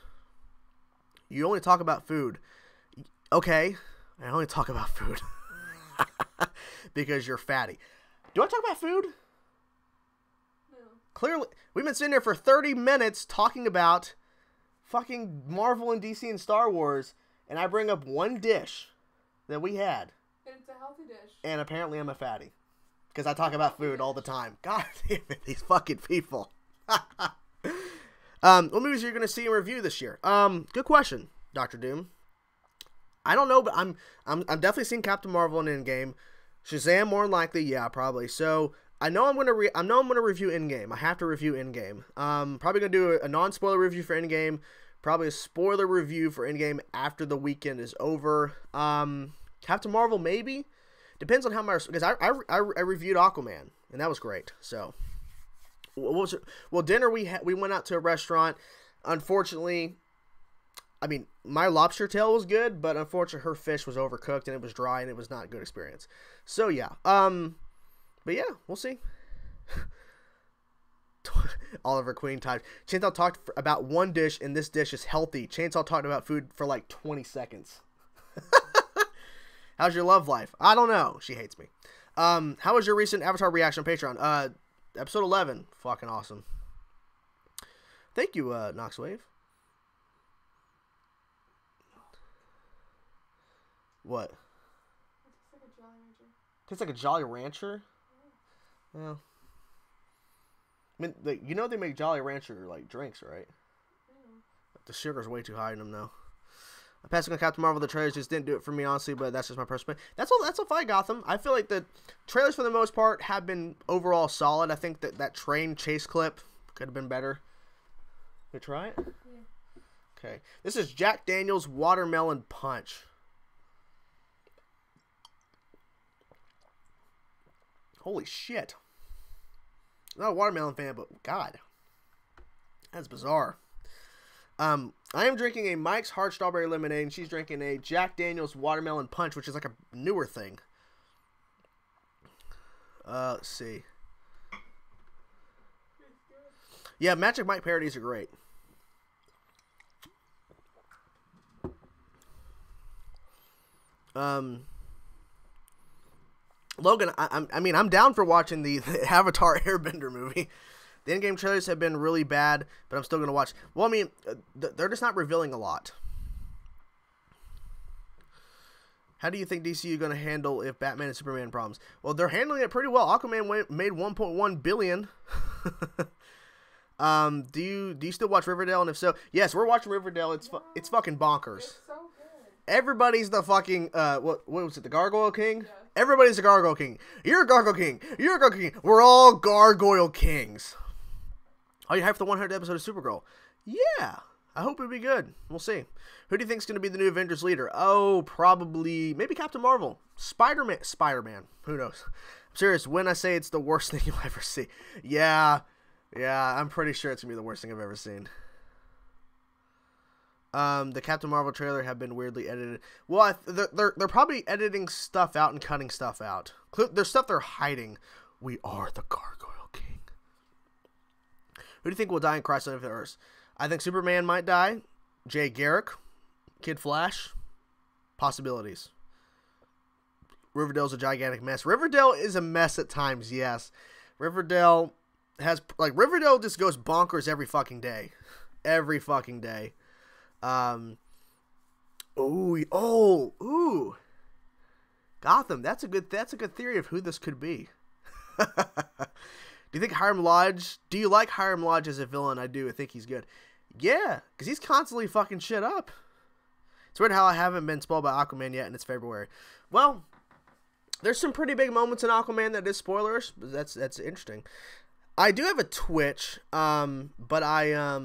You only talk about food. Okay. I only talk about food. Because you're fatty. Do I talk about food? No. Clearly. We've been sitting there for 30 minutes talking about fucking Marvel and DC and Star Wars. And I bring up one dish that we had. And it's a healthy dish. And apparently I'm a fatty. Because I talk about food all the time. God damn it, these fucking people. What movies are you going to see and review this year? Good question, Dr. Doom. I don't know, but I'm definitely seeing Captain Marvel and Endgame. Shazam more than likely, yeah, probably. So I know I'm gonna review Endgame. I have to review Endgame. Probably gonna do a non-spoiler review for Endgame. Probably a spoiler review for Endgame after the weekend is over. Captain Marvel maybe. Depends on how much, because I reviewed Aquaman and that was great. So, what was it? Well, dinner we went out to a restaurant. Unfortunately, I mean my lobster tail was good, but unfortunately her fish was overcooked and it was dry and it was not a good experience. So yeah, but yeah, we'll see. Oliver Queen type. Chainsaw talked about one dish and this dish is healthy. Chainsaw talked about food for like 20 seconds. How's your love life? I don't know. She hates me. How was your recent Avatar reaction on Patreon? Episode 11. Fucking awesome. Thank you, Noxwave. What? It tastes like a Jolly Rancher? Yeah. Well, I mean, you know they make Jolly Rancher, like, drinks, right? Yeah. The sugar's way too high in them now. I'm passing on Captain Marvel. The trailers just didn't do it for me, honestly, but that's just my personal opinion. That's all fine, Gotham. I feel like the trailers, for the most part, have been overall solid. I think that train chase clip could have been better. You try it? Yeah. Okay. This is Jack Daniel's Watermelon Punch. Holy shit. I'm not a watermelon fan, but God. That's bizarre. I am drinking a Mike's Hard Strawberry Lemonade, and she's drinking a Jack Daniel's Watermelon Punch, which is like a newer thing. Let's see. Yeah, Magic Mike parodies are great. Logan, I mean, I'm down for watching the Avatar Airbender movie. The in-game trailers have been really bad, but I'm still going to watch. Well, I mean, they're just not revealing a lot. How do you think DC is going to handle if Batman and Superman problems? Well, they're handling it pretty well. Aquaman made $1.1 billion. Do you still watch Riverdale? And if so, yes, we're watching Riverdale. It's fucking bonkers. It's so good. Everybody's the fucking what was it? The Gargoyle King? Yeah. Everybody's a Gargoyle King. You're a Gargoyle King. You're a Gargoyle King. We're all Gargoyle Kings. Oh, you hyped the 100th episode of Supergirl? Yeah, I hope it'll be good. We'll see. Who do you think is going to be the new Avengers leader? Oh, probably maybe Captain Marvel, Spider-Man. Who knows? I'm serious. When I say it's the worst thing you'll ever see, yeah, I'm pretty sure it's gonna be the worst thing I've ever seen. The Captain Marvel trailer have been weirdly edited. Well, they're probably editing stuff out and cutting stuff out. There's stuff they're hiding. We are the Gargoyle King. Who do you think will die in Crisis on Infinite Earths? I think Superman might die. Jay Garrick, Kid Flash, possibilities. Riverdale's a gigantic mess. Riverdale is a mess at times. Yes, Riverdale just goes bonkers every fucking day. Every fucking day. Ooh. Gotham. That's a good theory of who this could be. Do you like Hiram Lodge as a villain? I do. I think he's good. Yeah, because he's constantly fucking shit up. It's weird how I haven't been spoiled by Aquaman yet, and it's February. Well, there's some pretty big moments in Aquaman that is spoilers. But that's interesting. I do have a Twitch, but I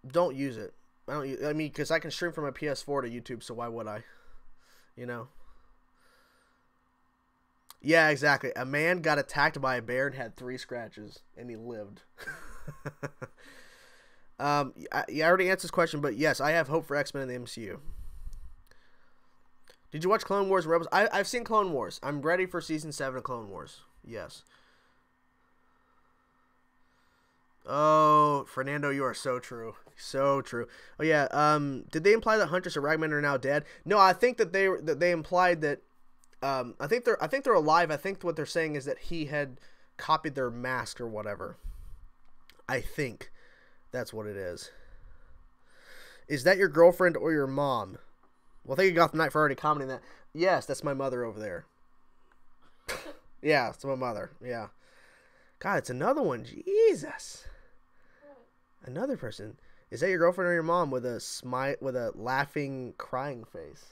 don't use it. I mean, because I can stream from my PS4 to YouTube, so why would I? You know? Yeah, exactly. A man got attacked by a bear and had 3 scratches, and he lived. I already answered this question, but yes, I have hope for X-Men in the MCU. Did you watch Clone Wars and Rebels? I've seen Clone Wars. I'm ready for Season 7 of Clone Wars. Yes. Oh, Fernando, you are so true. So true. Oh, yeah. Did they imply that Huntress and Ragman are now dead? No, I think that they implied that I think they're alive. I think what they're saying is that he had copied their mask or whatever. I think that's what it is. Is that your girlfriend or your mom? Well, thank you, Gotham Knight, for already commenting that. Yes, that's my mother over there. Yeah, it's my mother. Yeah. God, it's another one. Jesus. Another person. Is that your girlfriend or your mom with a laughing, crying face?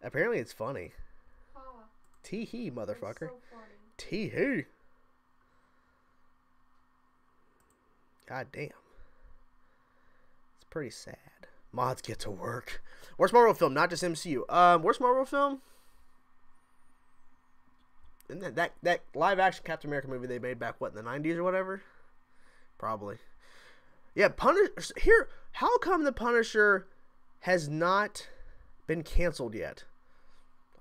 Apparently, it's funny. Tee-hee, motherfucker. So tee-hee. God damn. It's pretty sad. Mods get to work. Worst Marvel film, not just MCU. Worst Marvel film? Isn't that live action Captain America movie they made back, what, in the 90s or whatever? Probably. Yeah, Punisher. Here, how come the Punisher has not been canceled yet?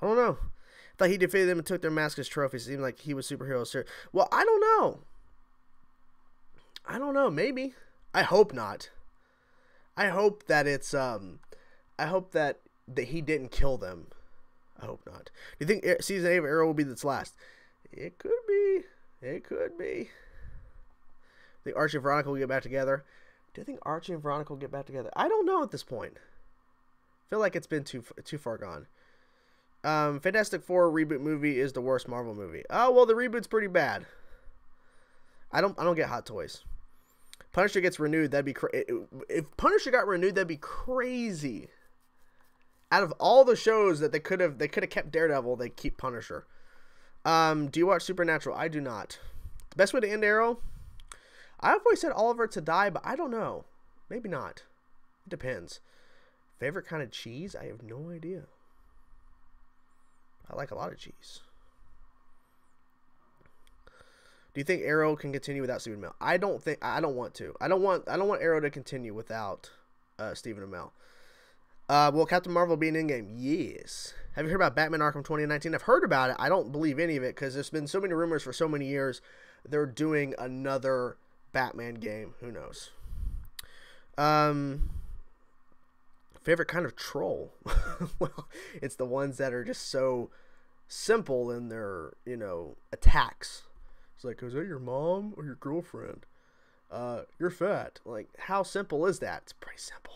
I don't know. I thought he defeated them and took their mask as trophies. It seemed like he was superhero. Well, I don't know. Maybe. I hope not. I hope that it's I hope that he didn't kill them. I hope not. Do you think season 8 of Arrow will be its last? It could be. It could be. Think Archie and Veronica will get back together? Do you think Archie and Veronica will get back together? I don't know at this point. I feel like it's been too far gone. Fantastic Four reboot movie is the worst Marvel movie. Oh, well, the reboot's pretty bad. I don't get Hot Toys. Punisher gets renewed, that'd be if Punisher got renewed, that'd be crazy. Out of all the shows that they could have kept Daredevil, they keep Punisher. Do you watch Supernatural? I do not. The best way to end Arrow? I've always said Oliver to die, but I don't know. Maybe not. It depends. Favorite kind of cheese? I have no idea. I like a lot of cheese. Do you think Arrow can continue without Stephen Amell? I don't want to. I don't want Arrow to continue without Stephen Amell. Will Captain Marvel be an in-game? Yes. Have you heard about Batman Arkham 2019? I've heard about it. I don't believe any of it because there's been so many rumors for so many years. They're doing another Batman game. Who knows? Favorite kind of troll? Well, it's the ones that are just so simple in their, attacks. It's like, is that your mom or your girlfriend? You're fat. Like, how simple is that? It's pretty simple.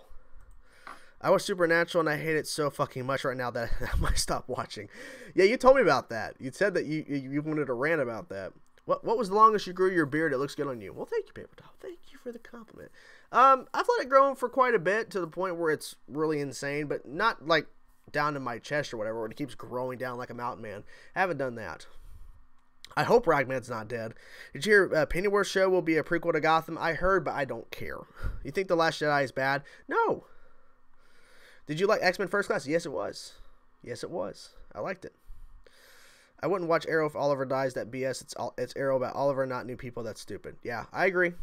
I watch Supernatural and I hate it so fucking much right now that I might stop watching. Yeah, you told me about that. You said that you wanted to rant about that. What was the longest you grew your beard? It looks good on you. Well, thank you, Paper Doll. Thank you for the compliment. I've let it grow for quite a bit to the point where it's really insane, but not like down to my chest or whatever, where it keeps growing down like a mountain man. I haven't done that. I hope Ragman's not dead. Did you hear Pennyworth show will be a prequel to Gotham? I heard, but I don't care. You think The Last Jedi is bad? No. Did you like X-Men First Class? Yes, it was. Yes, it was. I liked it. I wouldn't watch Arrow if Oliver dies. That BS. It's Arrow about Oliver, not new people. That's stupid. Yeah, I agree. Do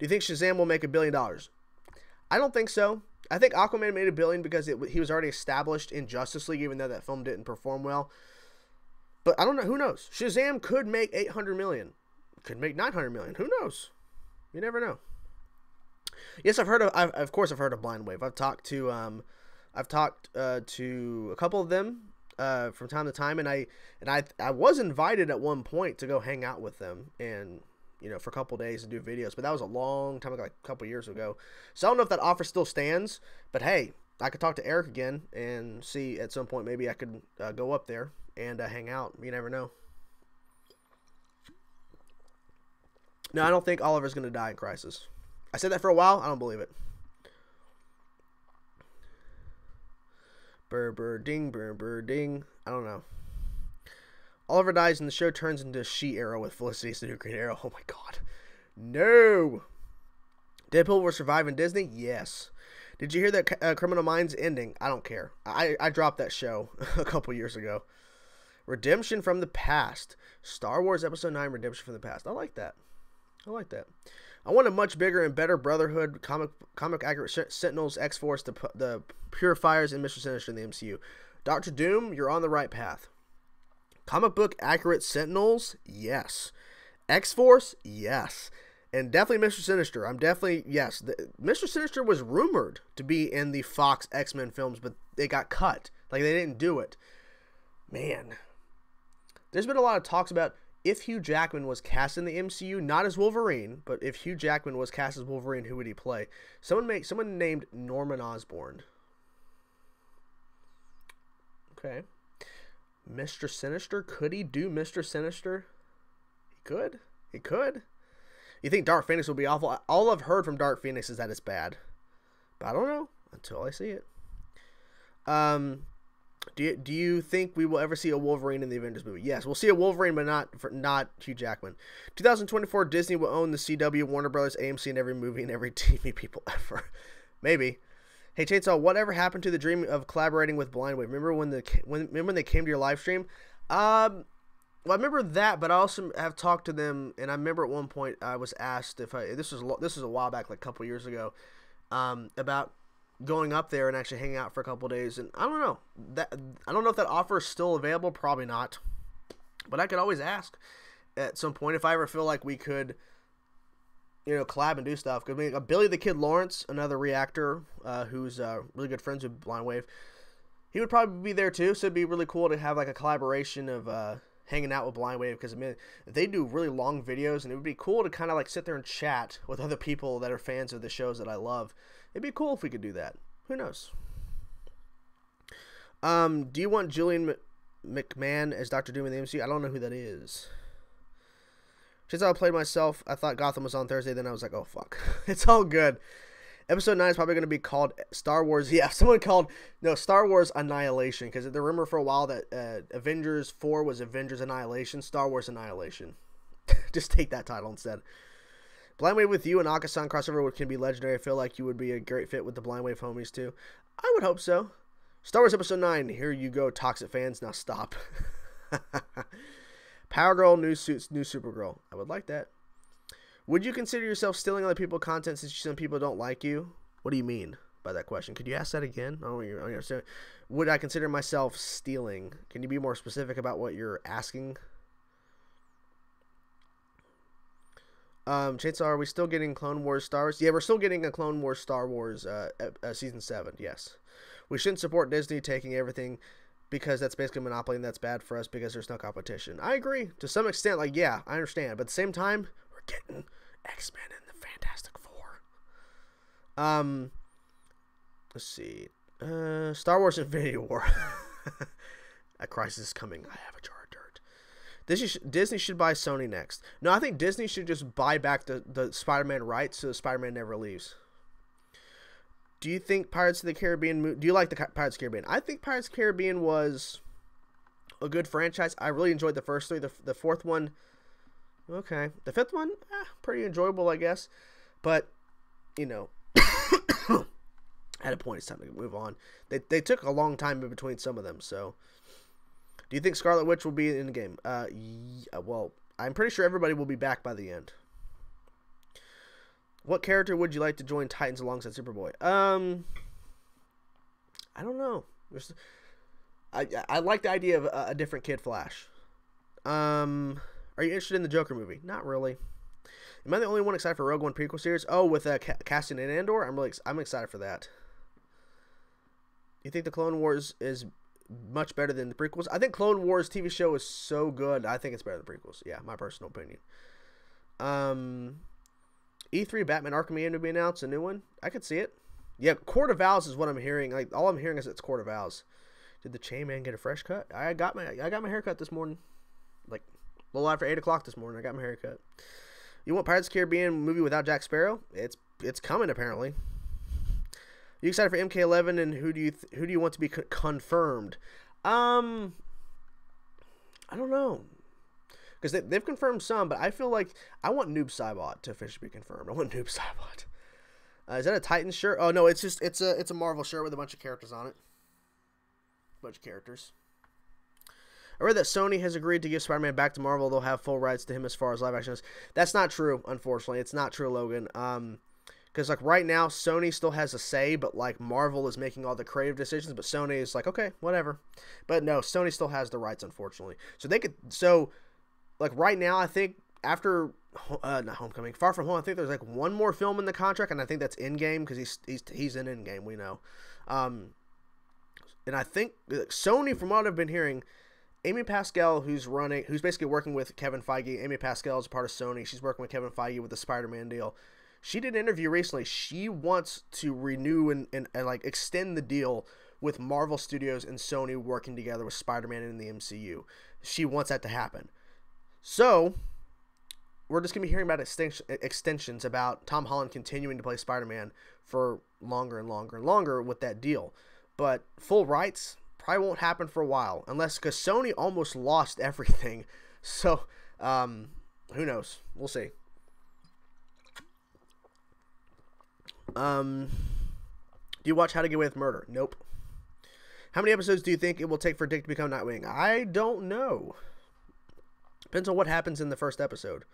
you think Shazam will make $1 billion? I don't think so. I think Aquaman made $1 billion because he was already established in Justice League, even though that film didn't perform well. But I don't know. Who knows? Shazam could make $800 million. Could make $900 million. Who knows? You never know. Yes, I've heard of Blind Wave. I've talked to a couple of them from time to time, and I was invited at one point to go hang out with them and for a couple of days and do videos, but that was a long time ago, like a couple years ago. So I don't know if that offer still stands, but hey, I could talk to Eric again and see at some point maybe I could go up there and hang out. You never know. No, I don't think Oliver's gonna die in Crisis. I said that for a while. I don't believe it. Burr ding. I don't know. Oliver dies and the show turns into She-Arrow with Felicity's the new Green Arrow. Oh my god. No. Deadpool will survive in Disney? Yes. Did you hear that Criminal Minds ending? I don't care. I dropped that show a couple years ago. Redemption from the Past. Star Wars Episode 9 Redemption from the Past. I like that. I want a much bigger and better Brotherhood, comic accurate Sentinels, X-Force, the Purifiers, and Mr. Sinister in the MCU. Doctor Doom, you're on the right path. Comic book accurate Sentinels, yes. X-Force, yes. And definitely Mr. Sinister. Yes. Mr. Sinister was rumored to be in the Fox X-Men films, but they got cut. Like, they didn't do it. Man. There's been a lot of talks about if Hugh Jackman was cast in the MCU, not as Wolverine, but if Hugh Jackman was cast as Wolverine, who would he play? Someone named Norman Osborn. Okay. Mr. Sinister? Could he do Mr. Sinister? He could. You think Dark Phoenix will be awful? All I've heard from Dark Phoenix is that it's bad. But I don't know until I see it. Do you think we will ever see a Wolverine in the Avengers movie? Yes, we'll see a Wolverine, but not Hugh Jackman. 2024, Disney will own the CW, Warner Brothers, AMC, and every movie and every TV people ever. Maybe. Hey, Chainsaw, whatever happened to the dream of collaborating with Blind Wave? Remember when they came to your live stream? Well, I remember that, but I also have talked to them, and I remember at one point I was asked if this was a while back, like a couple years ago, about going up there and actually hanging out for a couple days, and I don't know if that offer is still available. Probably not, but I could always ask at some point if I ever feel like we could, collab and do stuff. Because I mean, Billy the Kid Lawrence, another reactor, who's really good friends with Blind Wave, he would probably be there too. So it'd be really cool to have like a collaboration of hanging out with Blind Wave, because I mean they do really long videos, and it would be cool to kind of like sit there and chat with other people that are fans of the shows that I love. It'd be cool if we could do that. Who knows? Do you want Julian McMahon as Dr. Doom in the MCU? I don't know who that is. Since I played myself, I thought Gotham was on Thursday. Then I was like, oh, fuck. It's all good. Episode 9 is probably going to be called Star Wars. Yeah, Star Wars Annihilation. Because the rumor for a while that Avengers 4 was Avengers Annihilation. Star Wars Annihilation. Just take that title instead. Blind Wave with you and Akasan crossover can be legendary. I feel like you would be a great fit with the Blind Wave homies too. I would hope so. Star Wars Episode 9. Here you go, toxic fans. Now stop. Power Girl, new suits, new Supergirl. I would like that. Would you consider yourself stealing other people's content since some people don't like you? What do you mean by that question? Could you ask that again? I don't understand. Would I consider myself stealing? Can you be more specific about what you're asking? Chainsaw, are we still getting Clone Wars Star Wars? Yeah, we're still getting a Clone Wars Star Wars Season 7, yes. We shouldn't support Disney taking everything because that's basically a monopoly and that's bad for us because there's no competition. I agree. To some extent, like, yeah, I understand. But at the same time, we're getting X-Men and the Fantastic Four. Let's see. Star Wars Infinity War. A crisis is coming. I have a jar of dirt. Disney should buy Sony next. No, I think Disney should just buy back the Spider-Man rights so Spider-Man never leaves. Do you think Pirates of the Caribbean... Do you like the Pirates of the Caribbean? I think Pirates of the Caribbean was a good franchise. I really enjoyed the first three. The fourth one... Okay. The fifth one? Pretty enjoyable, I guess. But, you know... at a point, it's time to move on. They took a long time in between some of them, so... Do you think Scarlet Witch will be in the game? Well, I'm pretty sure everybody will be back by the end. What character would you like to join Titans alongside Superboy? I don't know. I like the idea of a different Kid Flash. Are you interested in the Joker movie? Not really. Am I the only one excited for Rogue One prequel series? Oh, with casting in Andor, I'm excited for that. You think the Clone Wars is much better than the prequels? I think Clone Wars TV show is so good. I think it's better than the prequels. Yeah, my personal opinion. E3 Batman Arkham Game to be announced, a new one. I could see it. Yeah, Court of Owls is what I'm hearing. Like all I'm hearing is it's Court of Owls. Did the Chain Man get a fresh cut? I got my haircut this morning. Like a little after 8 o'clock this morning. I got my haircut. You want Pirates of the Caribbean movie without Jack Sparrow? It's coming apparently. You excited for MK11 and who do you want to be confirmed? I don't know. Because they've confirmed some, but I feel like I want Noob Saibot to officially be confirmed. I want Noob Saibot. Is that a Titans shirt? Oh no, it's a Marvel shirt with a bunch of characters on it. Bunch of characters. I read that Sony has agreed to give Spider-Man back to Marvel. They'll have full rights to him as far as live action is. That's not true, unfortunately. It's not true, Logan. Because like right now, Sony still has a say, but like Marvel is making all the creative decisions. But Sony is like, okay, whatever. But no, Sony still has the rights, unfortunately. So like right now, I think after not Homecoming, Far From Home, I think there's like one more film in the contract, and I think that's Endgame because he's in Endgame. We know, and I think Sony, from what I've been hearing, Amy Pascal, who's basically working with Kevin Feige. Amy Pascal is a part of Sony. She's working with Kevin Feige with the Spider-Man deal. She did an interview recently. She wants to renew and like extend the deal with Marvel Studios and Sony working together with Spider-Man in the MCU. She wants that to happen. So, we're just going to be hearing about extensions about Tom Holland continuing to play Spider-Man for longer and longer and longer with that deal. But full rights probably won't happen for a while. Because Sony almost lost everything. So, who knows? We'll see. Do you watch How to Get Away with Murder? Nope. How many episodes do you think it will take for Dick to become Nightwing? I don't know. Depends on what happens in the first episode.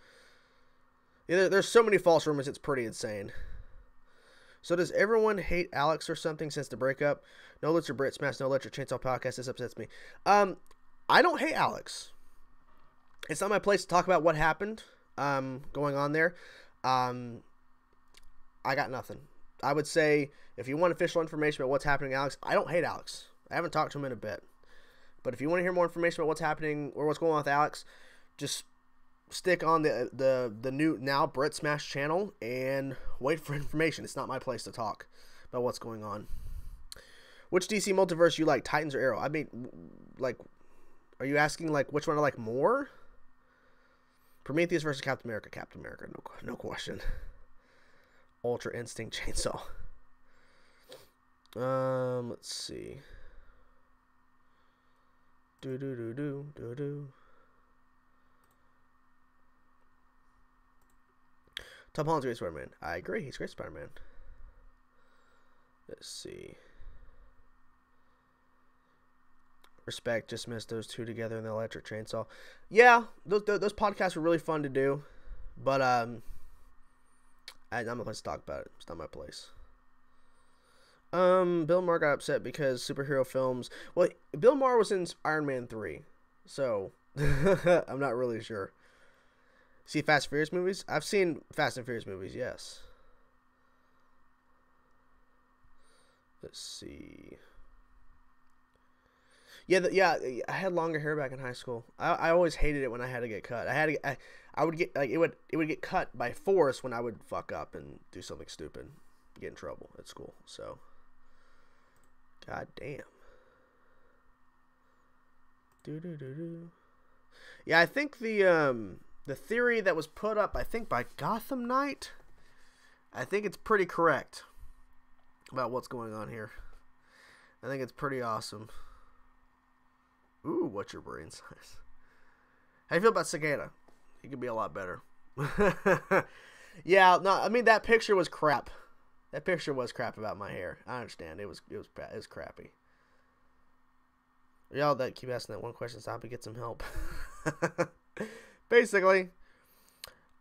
Yeah, there's so many false rumors, it's pretty insane. So does everyone hate Alex or something since the breakup? No Literature Brit Smash, No Literature Chainsaw Podcast. This upsets me. I don't hate Alex. It's not my place to talk about what happened going on there. I got nothing. I would say if you want official information about what's happening to Alex, I don't hate Alex. I haven't talked to him in a bit. But if you want to hear more information about what's happening or what's going on with Alex, just stick on the new now Brit Smash channel and wait for information. It's not my place to talk about what's going on. Which DC multiverse you like, Titans or Arrow? I mean, like, are you asking like which one I like more? Prometheus versus Captain America. Captain America, no question. Ultra Instinct Chainsaw. Let's see. Tom Holland's a great Spider-Man. I agree, he's a great Spider-Man. Let's see. Respect, just missed those two together in the electric chainsaw. Yeah, those podcasts were really fun to do, but I'm not going to talk about it. It's not my place. Bill Maher got upset because superhero films. Well, Bill Maher was in Iron Man 3, so I'm not really sure. See Fast and Furious movies? I've seen Fast and Furious movies, yes. Let's see. Yeah, I had longer hair back in high school. I always hated it when I had to get cut. I would get like it would get cut by force when I would fuck up and do something stupid, get in trouble at school. So, god damn. Yeah, I think the theory that was put up, I think by Gotham Knight, I think it's pretty correct about what's going on here. I think it's pretty awesome. Ooh, what's your brain size? How do you feel about Cicada? He could be a lot better. Yeah, no, I mean that picture was crap. That picture was crap about my hair. I understand. It was crappy. Y'all that keep asking that one question, stop and get some help. Basically,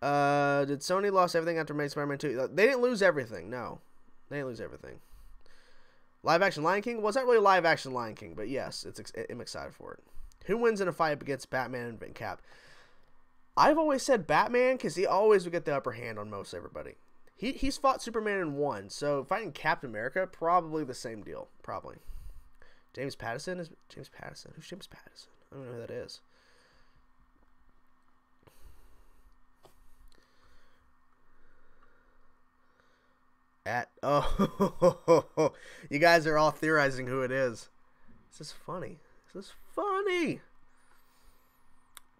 did Sony lost everything after Amazing Spider-Man 2? They didn't lose everything. No, they didn't lose everything. Live action Lion King? Well, it's not really live action Lion King, but yes, I'm excited for it. Who wins in a fight against Batman and Cap? I've always said Batman because he always would get the upper hand on most everybody. He's fought Superman and won, so fighting Captain America, probably the same deal. Probably. James Patterson? Who's James Patterson? I don't know who that is. You guys are all theorizing who it is. This is funny.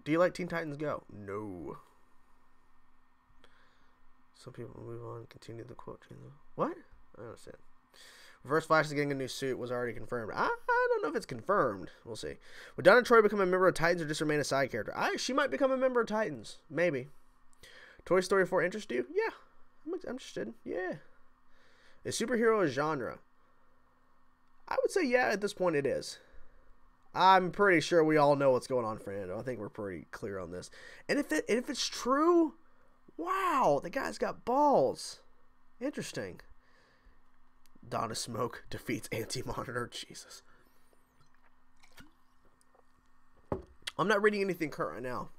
Do you like Teen Titans Go? No. Some people move on, continue the quote. What? I don't understand. Reverse Flash is getting a new suit. Was already confirmed. I don't know if it's confirmed. We'll see. Would Donna Troy become a member of Titans or just remain a side character? She might become a member of Titans. Maybe. Toy Story 4 interest you? Yeah. I'm interested. Yeah. Is superhero a genre? I would say yeah, at this point it is. I'm pretty sure we all know what's going on, Fernando. I think we're pretty clear on this. And if it's true, wow, the guy's got balls. Interesting. Donna Smoke defeats Anti-Monitor. Jesus. I'm not reading anything current right now.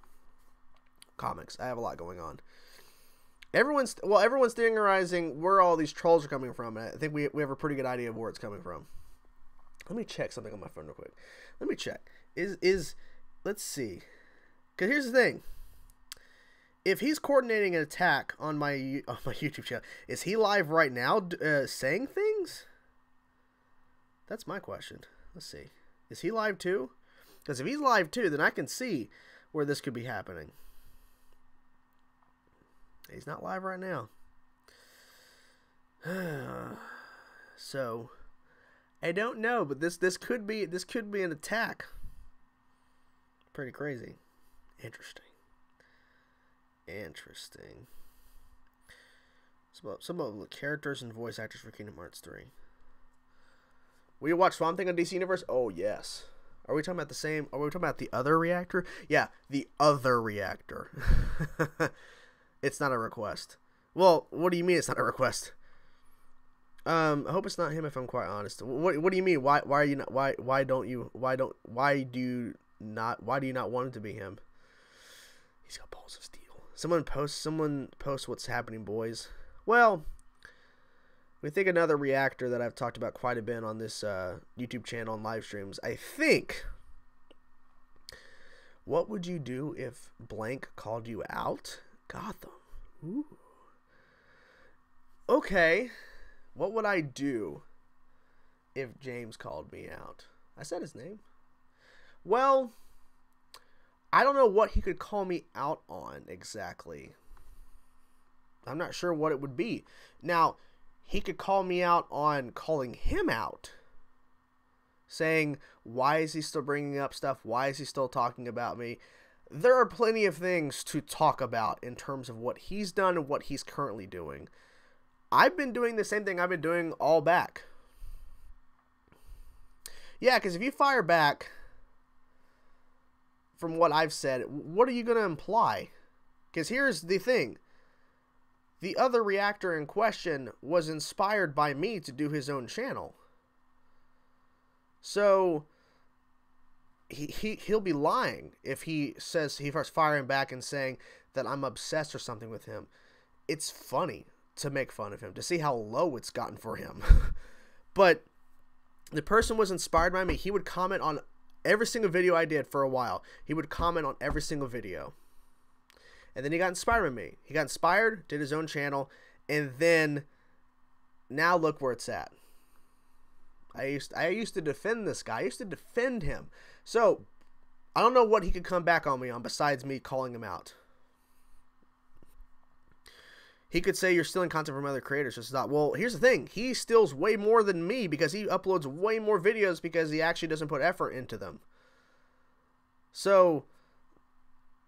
Comics. I have a lot going on. Everyone's theorizing where all these trolls are coming from. And I think we have a pretty good idea of where it's coming from. Let me check something on my phone real quick. Let me check. Let's see. Because here's the thing. If he's coordinating an attack on my YouTube channel, is he live right now saying things? That's my question. Let's see. Is he live too? Because if he's live too, then I can see where this could be happening. He's not live right now. So I don't know, but this could be an attack. Pretty crazy. Interesting. Some of the characters and voice actors for Kingdom Hearts 3. Will you watch Swamp Thing on DC Universe? Oh yes. Are we talking about the same? Are we talking about the other reactor? Yeah, the other reactor. It's not a request. Well, what do you mean it's not a request? I hope it's not him. If I'm quite honest, what do you mean? Why are you not? Why do you not want it to be him? He's got balls of steel. Someone post what's happening, boys. Well, we think another reactor that I've talked about quite a bit on this YouTube channel and live streams. I think. What would you do if blank called you out? Gotham. Ooh. Okay. What would I do if James called me out? I said his name. Well, I don't know what he could call me out on exactly. I'm not sure what it would be. Now, he could call me out on calling him out. Saying, why is he still bringing up stuff? Why is he still talking about me? There are plenty of things to talk about in terms of what he's done and what he's currently doing. I've been doing the same thing I've been doing all back. Yeah, because if you fire back, from what I've said, what are you going to imply? Because here's the thing. The other reactor in question was inspired by me to do his own channel. So he'll be lying if he says he starts firing back and saying that I'm obsessed or something with him. It's funny to make fun of him, to see how low it's gotten for him. But the person was inspired by me. He would comment on every single video I did for a while. He would comment on every single video. And then he got inspired by me. He got inspired, did his own channel, and then now look where it's at. I used to defend this guy. I used to defend him. So I don't know what he could come back on me on besides me calling him out. He could say you're stealing content from other creators. Just not. Well, here's the thing. He steals way more than me because he uploads way more videos because he actually doesn't put effort into them. So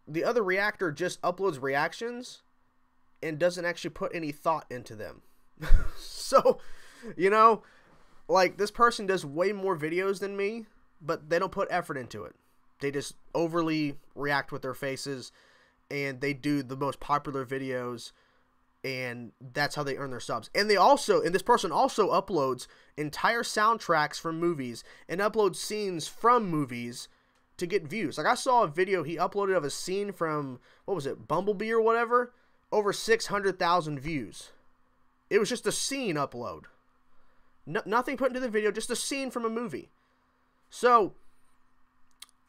the other reactor just uploads reactions and doesn't actually put any thought into them. So, you know, like this person does way more videos than me, but they don't put effort into it. They just overly react with their faces, and they do the most popular videos, and that's how they earn their subs. And this person also uploads entire soundtracks from movies and uploads scenes from movies to get views. Like I saw a video he uploaded of a scene from, what was it, Bumblebee or whatever, over 600,000 views. It was just a scene upload. Nothing put into the video, just a scene from a movie. So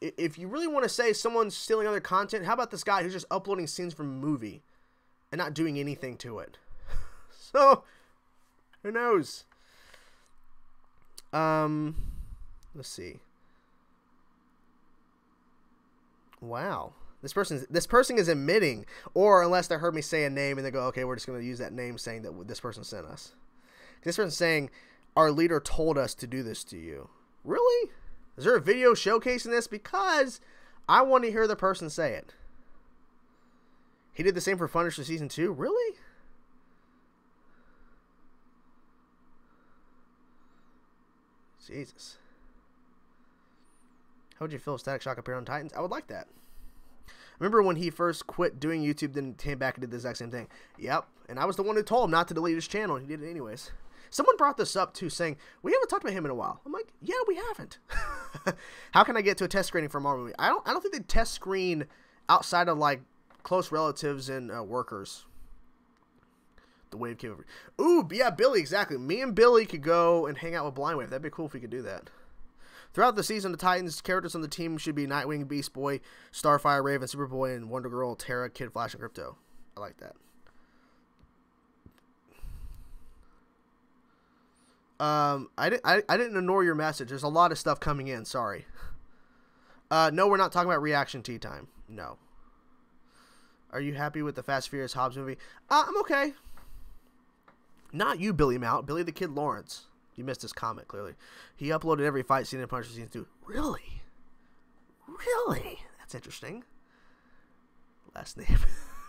if you really want to say someone's stealing other content, how about this guy who's just uploading scenes from a movie and not doing anything to it? So who knows? Let's see. Wow. This person is admitting, or unless they heard me say a name and they go, okay, we're just going to use that name saying that this person sent us. This person's saying, our leader told us to do this to you. Really? Is there a video showcasing this? Because I want to hear the person say it. He did the same for Punisher Season 2? Really? Jesus. How would you feel if Static Shock appeared on Titans? I would like that. Remember when he first quit doing YouTube, then came back and did the exact same thing? Yep. And I was the one who told him not to delete his channel, and he did it anyways. Someone brought this up, too, saying, we haven't talked about him in a while. I'm like, yeah, we haven't. How can I get to a test screening for a Marvel movie? I don't think they test screen outside of, like, close relatives and workers. The Wave came over. Ooh, yeah, Billy, exactly. Me and Billy could go and hang out with Blind Wave. That'd be cool if we could do that. Throughout the season, the Titans characters on the team should be Nightwing, Beast Boy, Starfire, Raven, Superboy, and Wonder Girl, Terra, Kid Flash, and Crypto. I like that. I didn't ignore your message. There's a lot of stuff coming in. Sorry. No, we're not talking about reaction tea time. No. Are you happy with the Fast and Furious Hobbs movie? I'm okay. Not you, Billy Mount. Billy the Kid Lawrence. You missed his comment, clearly. He uploaded every fight scene in Punisher Season 2. Really? Really? That's interesting. Last name.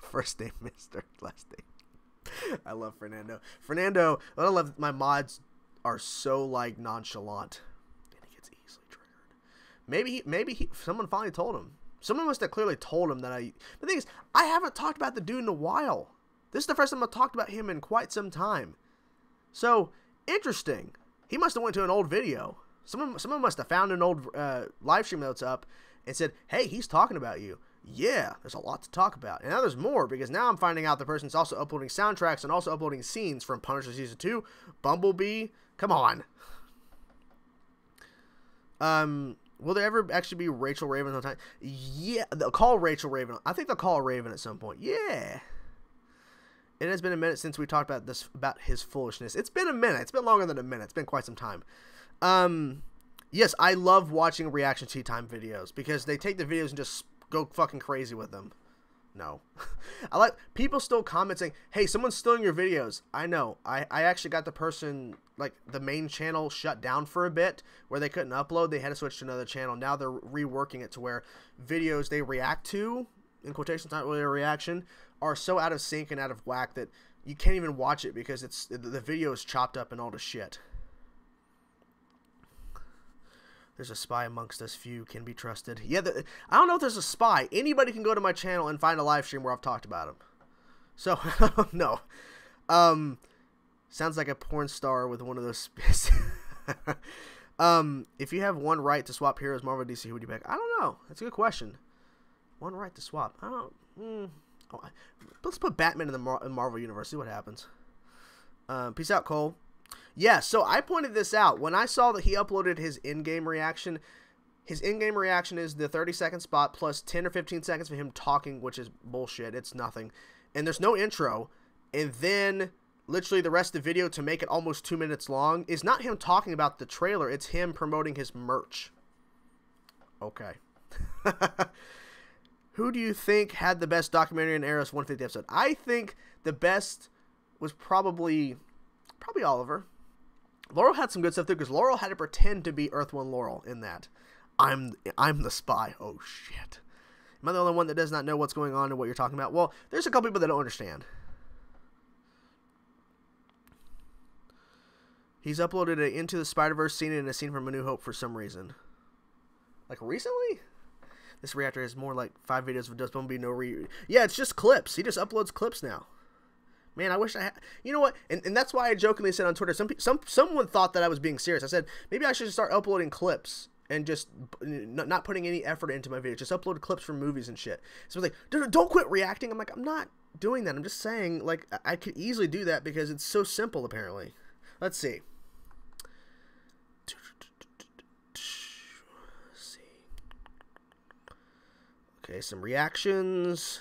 First name, Mr. Last name. I love Fernando. Fernando, I love my mods are so, like, nonchalant. And he gets easily triggered. Maybe someone finally told him. Someone must have clearly told him that The thing is, I haven't talked about the dude in a while. This is the first time I've talked about him in quite some time. So, interesting. He must have went to an old video. Someone must have found an old live stream that's up and said, hey, he's talking about you. Yeah, there's a lot to talk about. And now there's more, because now I'm finding out the person's also uploading soundtracks and also uploading scenes from Punisher Season 2, Bumblebee. Come on. Will there ever actually be Rachel Raven on time? Yeah, they'll call Rachel Raven. I think they'll call Raven at some point. Yeah. It has been a minute since we talked about his foolishness. It's been a minute. It's been longer than a minute. It's been quite some time. Yes, I love watching reaction tea time videos because they take the videos and just go fucking crazy with them. No. I like people still comment saying, hey, someone's stealing your videos. I know. I actually got the person, like, the main channel shut down for a bit where they couldn't upload. They had to switch to another channel. Now they're reworking it to where videos they react to, in quotations, not really a reaction, are so out of sync and out of whack that you can't even watch it because the video is chopped up and all the shit. There's a spy amongst us. Few can be trusted. Yeah, I don't know if there's a spy. Anybody can go to my channel and find a live stream where I've talked about him. So, I don't know. Sounds like a porn star with one of those. If you have one right to swap heroes, Marvel, DC, who would you pick? I don't know. That's a good question. One right to swap. I don't. Let's put Batman in the Marvel universe. See what happens. Peace out, Cole. Yeah, so I pointed this out. When I saw that he uploaded his in-game reaction, his in-game reaction is the 30-second spot plus 10 or 15 seconds of him talking, which is bullshit. It's nothing. And there's no intro. And then literally the rest of the video, to make it almost 2 minutes long, is not him talking about the trailer. It's him promoting his merch. Okay. Who do you think had the best documentary in Eris 150 episode? I think the best was probably Oliver. Laurel had some good stuff too, because Laurel had to pretend to be Earth 1 Laurel in that. I'm the spy. Oh shit. Am I the only one that does not know what's going on and what you're talking about? Well, there's a couple people that don't understand. He's uploaded an Into the Spider-Verse scene and a scene from A New Hope for some reason. Like recently? This reactor has more like 5 videos of Does Bumblebee no Yeah, it's just clips. He just uploads clips now. Man, I wish I had. You know what? And that's why I jokingly said on Twitter, someone thought that I was being serious. I said, maybe I should start uploading clips and just not putting any effort into my videos. Just upload clips from movies and shit. So like, don't quit reacting. I'm like, I'm not doing that. I'm just saying, like, I could easily do that because it's so simple, apparently. Let's see. Okay, some reactions.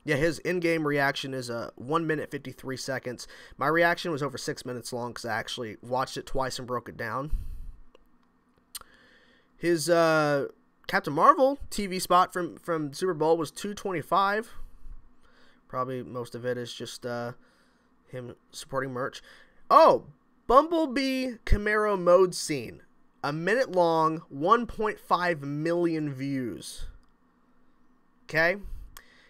Yeah, his in-game reaction is 1 minute 53 seconds. My reaction was over 6 minutes long because I actually watched it twice and broke it down. His Captain Marvel TV spot from Super Bowl was 2:25. Probably most of it is just him supporting merch. Oh, Bumblebee Camaro mode scene. 1 minute long, 1.5 million views. Okay?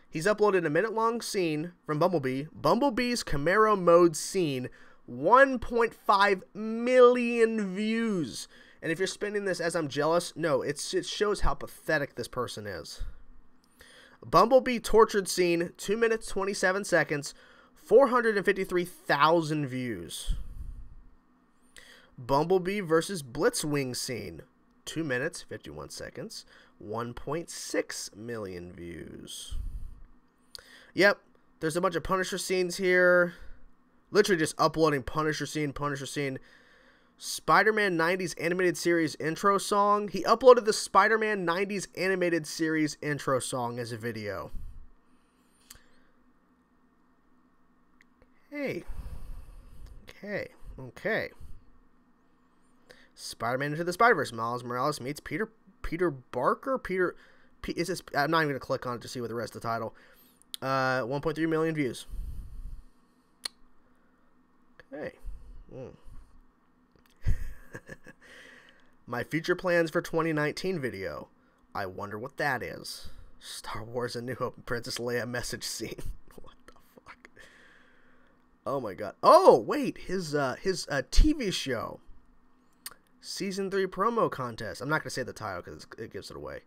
He's uploaded a minute-long scene from Bumblebee. Bumblebee's Camaro mode scene, 1.5 million views. And if you're spinning this as I'm jealous, no, it shows how pathetic this person is. Bumblebee tortured scene, 2 minutes, 27 seconds, 453,000 views. Bumblebee versus Blitzwing scene, 2 minutes, 51 seconds, 1.6 million views. Yep, there's a bunch of Punisher scenes here. Literally just uploading Punisher scene. Spider-Man 90s animated series intro song. He uploaded the Spider-Man 90s animated series intro song as a video. Hey. Okay. Spider-Man Into the Spider-Verse. Miles Morales meets Peter Parker. I'm not even going to click on it to see what the rest of the title. 1.3 million views. Okay. My future plans for 2019 video. I wonder what that is. Star Wars: A New Hope, Princess Leia message scene. What the fuck? Oh my god. Oh wait, his TV show. Season 3 promo contest. I'm not gonna say the title because it gives it away.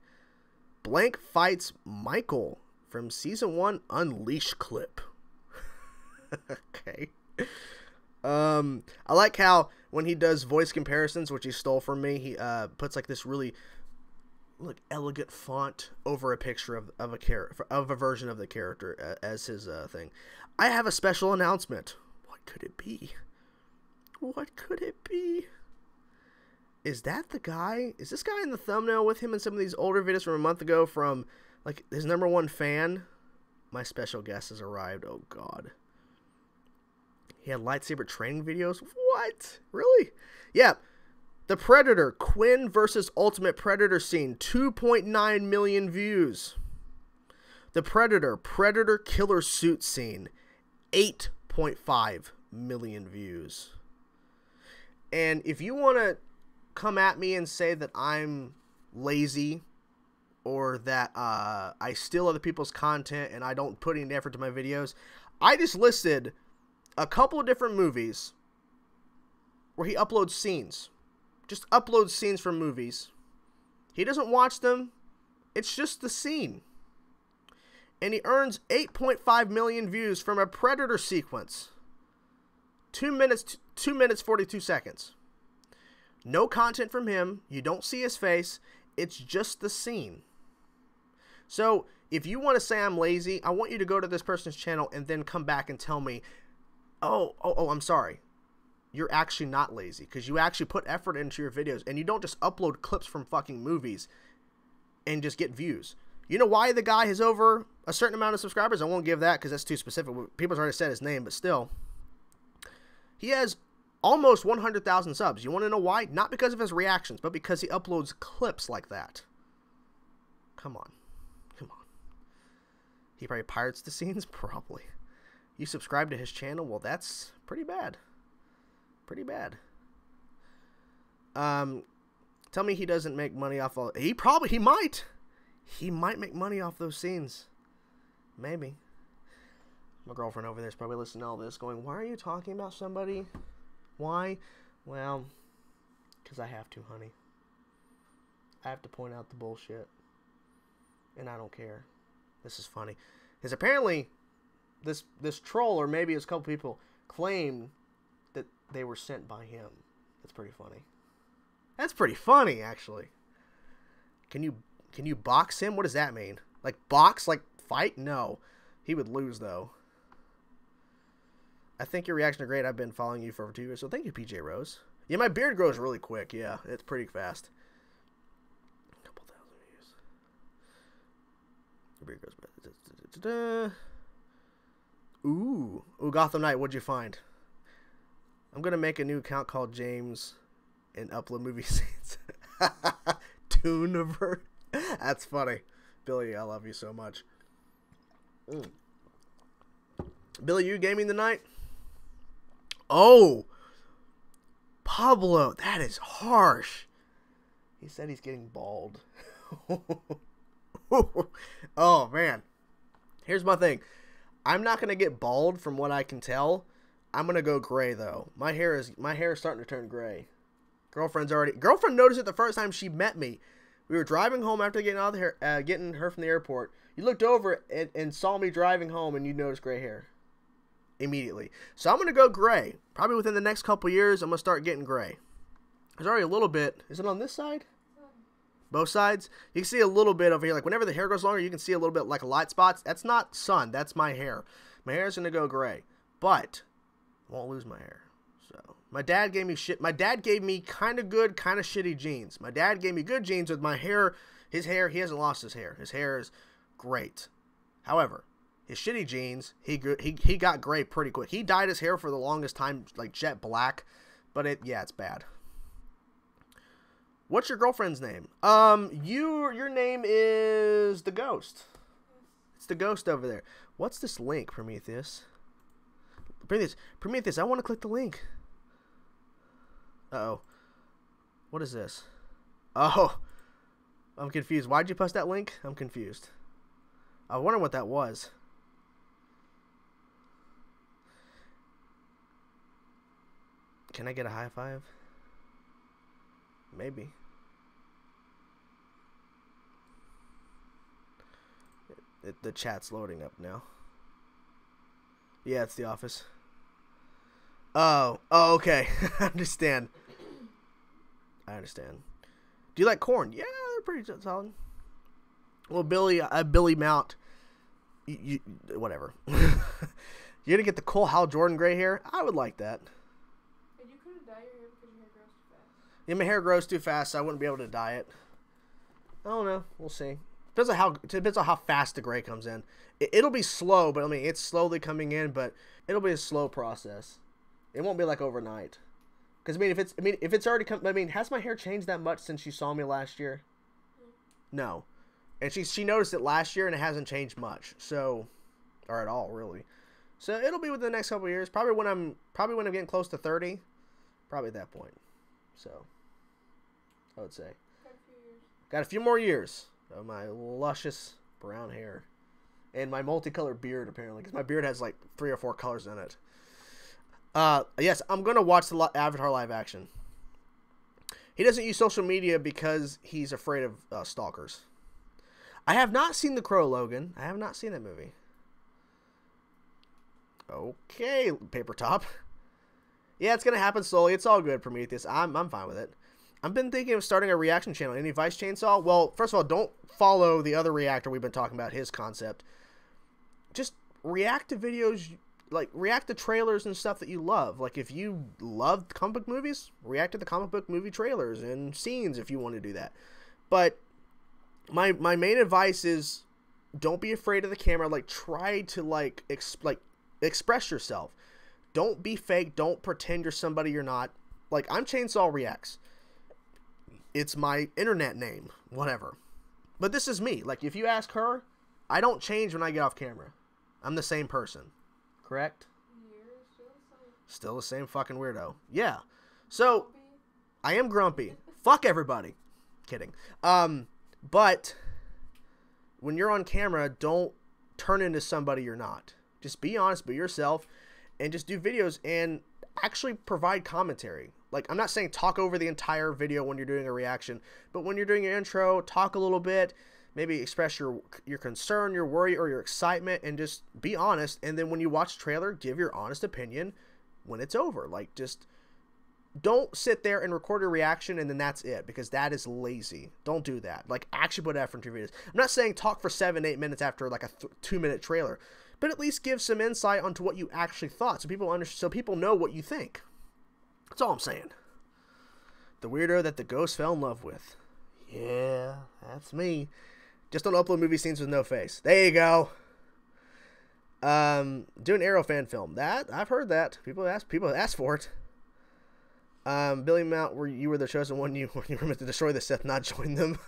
Blank fights Michael from Season 1 Unleash clip. Okay. I like how when he does voice comparisons, which he stole from me, he puts like this really elegant font over a picture of a version of the character as his thing. I have a special announcement. What could it be? Is that the guy? Is this guy in the thumbnail with him in some of these older videos from a month ago from like his #1 fan? My special guest has arrived. Oh god. He had lightsaber training videos. What? Really? Yeah. The Predator, Quinn versus Ultimate Predator scene, 2.9 million views. The Predator killer suit scene, 8.5 million views. And if you want to come at me and say that I'm lazy or that I steal other people's content and I don't put any effort to my videos, I just listed a couple of different movies where he uploads scenes. just uploads scenes from movies. He doesn't watch them. It's just the scene. And he earns 8.5 million views from a Predator sequence. 2 minutes 42 seconds. No content from him. You don't see his face. It's just the scene. So, if you want to say I'm lazy, I want you to go to this person's channel and then come back and tell me, oh, I'm sorry. You're actually not lazy because you actually put effort into your videos and you don't just upload clips from fucking movies and just get views. You know why the guy has over a certain amount of subscribers? I won't give that because that's too specific. People's already said his name, but still. He has almost 100,000 subs. You want to know why? Not because of his reactions, but because he uploads clips like that. Come on. Come on. He probably pirates the scenes? Probably. You subscribe to his channel? Well, that's pretty bad. Pretty bad. Tell me he doesn't make money off all... He might. He might make money off those scenes. Maybe. My girlfriend over there is probably listening to all this going, why are you talking about somebody? Why? Well, because I have to, honey. I have to point out the bullshit. And I don't care. This is funny. Because apparently, this troll, or maybe it's a couple people, claimed that they were sent by him. That's pretty funny. That's pretty funny, actually. Can you box him? What does that mean? Like box? Like fight? No. He would lose, though. I think your reactions are great. I've been following you for over 2 years, so thank you, PJ Rose. Yeah, my beard grows really quick. Yeah, it's pretty fast. A couple thousand views. Your beard grows. Ooh, Gotham Knight, what'd you find? I'm gonna make a new account called James and upload movie scenes. Tooniverse. That's funny. Billy, I love you so much. Billy, you gaming tonight? Oh, Pablo, that is harsh. He said he's getting bald. Oh, man. Here's my thing. I'm not going to get bald from what I can tell. I'm going to go gray, though. My hair is starting to turn gray. Girlfriend noticed it the first time she met me. We were driving home after getting her from the airport. You looked over and saw me driving home, and you noticed gray hair. Immediately. So I'm going to go gray. Probably within the next couple years, I'm going to start getting gray. There's already a little bit. Is it on this side? Both sides? You can see a little bit over here. Like whenever the hair goes longer, you can see a little bit like light spots. That's not sun. That's my hair. My hair is going to go gray. But I won't lose my hair. So my dad gave me shit. My dad gave me kind of good, kind of shitty genes. My dad gave me good genes with my hair. His hair, he hasn't lost his hair. His hair is great. However, his shitty genes, he got gray pretty quick. He dyed his hair for the longest time like jet black, but it's bad. What's your girlfriend's name? Your name is the Ghost. It's the Ghost over there. What's this link, Prometheus? Prometheus, I want to click the link. Uh-oh. What is this? Oh, I'm confused. Why'd you post that link? I'm confused. I wonder what that was. Can I get a high five? Maybe. The chat's loading up now. Yeah, it's the office. Oh, okay. I understand. Do you like corn? Yeah, they're pretty solid. Well, Billy Mount, whatever. You're gonna get the Cole Hal Jordan gray hair? I would like that. And you couldn't dye your hair because your hair grows too fast. Yeah, my hair grows too fast, so I wouldn't be able to dye it. I don't know. We'll see. Depends on how fast the gray comes in. It'll be slow, but I mean, it's slowly coming in, but it'll be a slow process. It won't be like overnight. Because if it's already come, has my hair changed that much since you saw me last year? No. And she noticed it last year, and it hasn't changed much. So, or at all, really. So it'll be within the next couple of years. Probably when I'm getting close to 30. Probably at that point. So, I would say. Got a few more years of my luscious brown hair. And my multicolored beard, apparently. Because my beard has like 3 or 4 colors in it. Yes, I'm going to watch the Avatar live action. He doesn't use social media because he's afraid of stalkers. I have not seen The Crow, Logan. I have not seen that movie. Okay, Paper Top. Yeah, it's gonna happen slowly. It's all good, Prometheus. I'm fine with it. I've been thinking of starting a reaction channel. Any advice, Chainsaw? Well, first of all, don't follow the other reactor we've been talking about, his concept. Just react to videos, like, react to trailers and stuff that you love. Like, if you love comic book movies, react to the comic book movie trailers and scenes if you want to do that. But my main advice is don't be afraid of the camera. Like, try to, express yourself. Don't be fake. Don't pretend you're somebody you're not. Like, I'm Chainsaw Reacts. It's my internet name. Whatever. But this is me. Like, if you ask her, I don't change when I get off camera. I'm the same person. Correct? You're still the same. Still the same fucking weirdo. Yeah. So, I am grumpy. Fuck everybody. Kidding. But when you're on camera, don't turn into somebody you're not. Just be honest, be yourself, and just do videos and actually provide commentary. Like, I'm not saying talk over the entire video when you're doing a reaction, but when you're doing your intro, talk a little bit, maybe express your concern, your worry, or your excitement, and just be honest. And then when you watch the trailer, give your honest opinion when it's over. Like, just don't sit there and record a reaction and then that's it, because that is lazy. Don't do that. Like, actually put effort into your videos. I'm not saying talk for 7-8 minutes after like a 2-minute trailer, but at least give some insight onto what you actually thought, so people know what you think. That's all I'm saying. The weirdo that the ghost fell in love with. Yeah, that's me. Just don't upload movie scenes with no face. There you go. Do an Arrow fan film. That I've heard that. People ask for it. Billy Mount, you were the chosen one. You were meant to destroy the Sith, not join them.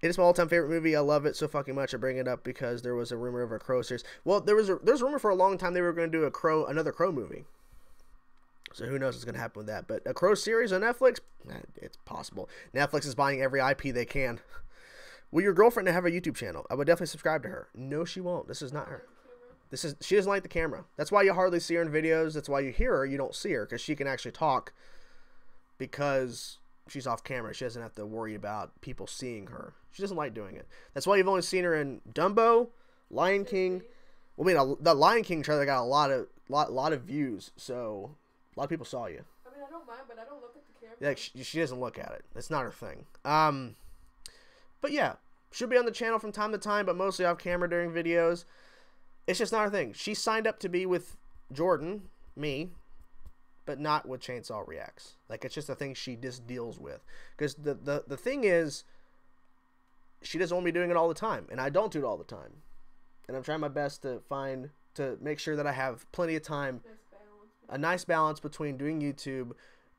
It is my all-time favorite movie. I love it so fucking much. I bring it up because there was a rumor of a Crow series. Well, there was a rumor for a long time they were going to do another Crow movie. So who knows what's going to happen with that. But a Crow series on Netflix? It's possible. Netflix is buying every IP they can. Will your girlfriend have a YouTube channel? I would definitely subscribe to her. No, she won't. This is not her. She doesn't like the camera. That's why you hardly see her in videos. That's why you hear her. You don't see her, because she can actually talk because she's off camera. She doesn't have to worry about people seeing her. She doesn't like doing it. That's why you've only seen her in Dumbo, Lion King. Well, I mean, the Lion King trailer got a lot of views, so a lot of people saw you. I mean, I don't mind, but I don't look at the camera. Like, she doesn't look at it. It's not her thing. But yeah, she'll be on the channel from time to time, but mostly off camera during videos. It's just not her thing. She signed up to be with Jordan, me, but not with Chainsaw Reacts. Like, it's just a thing she just deals with. Because the thing is, she doesn't want me doing it all the time, and I don't do it all the time. And I'm trying my best to make sure that I have plenty of time, a nice balance between doing YouTube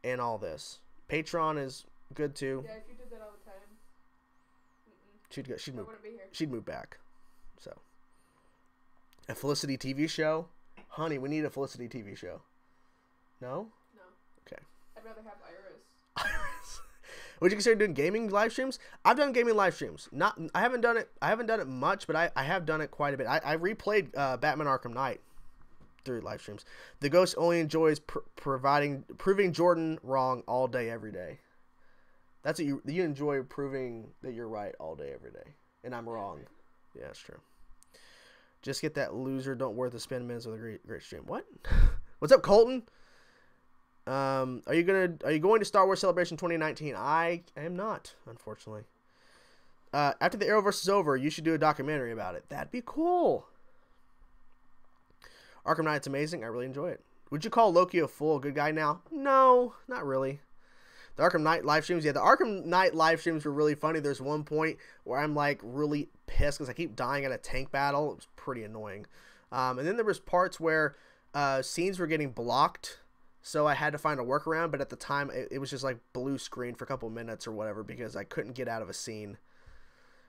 and all this. Patreon is good too. Yeah, if you did that all the time, she'd move back. So, a Felicity TV show, honey, we need a Felicity TV show. No? No. Okay. I'd rather have Iris. Iris. Would you consider doing gaming live streams? I've done gaming live streams. I haven't done it much, but I have done it quite a bit. I replayed Batman Arkham Knight through live streams. The Ghost only enjoys proving Jordan wrong all day, every day. That's what you enjoy, proving that you're right all day, every day, and I'm wrong. Yeah, that's true. Just get that loser. Don't worth the spend minutes with a great stream. What? What's up, Colton? Are you going to Star Wars Celebration 2019? I am not, unfortunately. After the Arrowverse is over, you should do a documentary about it. That'd be cool. Arkham Knight's amazing. I really enjoy it. Would you call Loki a fool, a good guy now? No, not really. The Arkham Knight live streams, yeah, the Arkham Knight live streams were really funny. There's one point where I'm like really pissed because I keep dying at a tank battle. It was pretty annoying. And then there was parts where scenes were getting blocked, so I had to find a workaround. But at the time, it was just like blue screen for a couple minutes or whatever because I couldn't get out of a scene.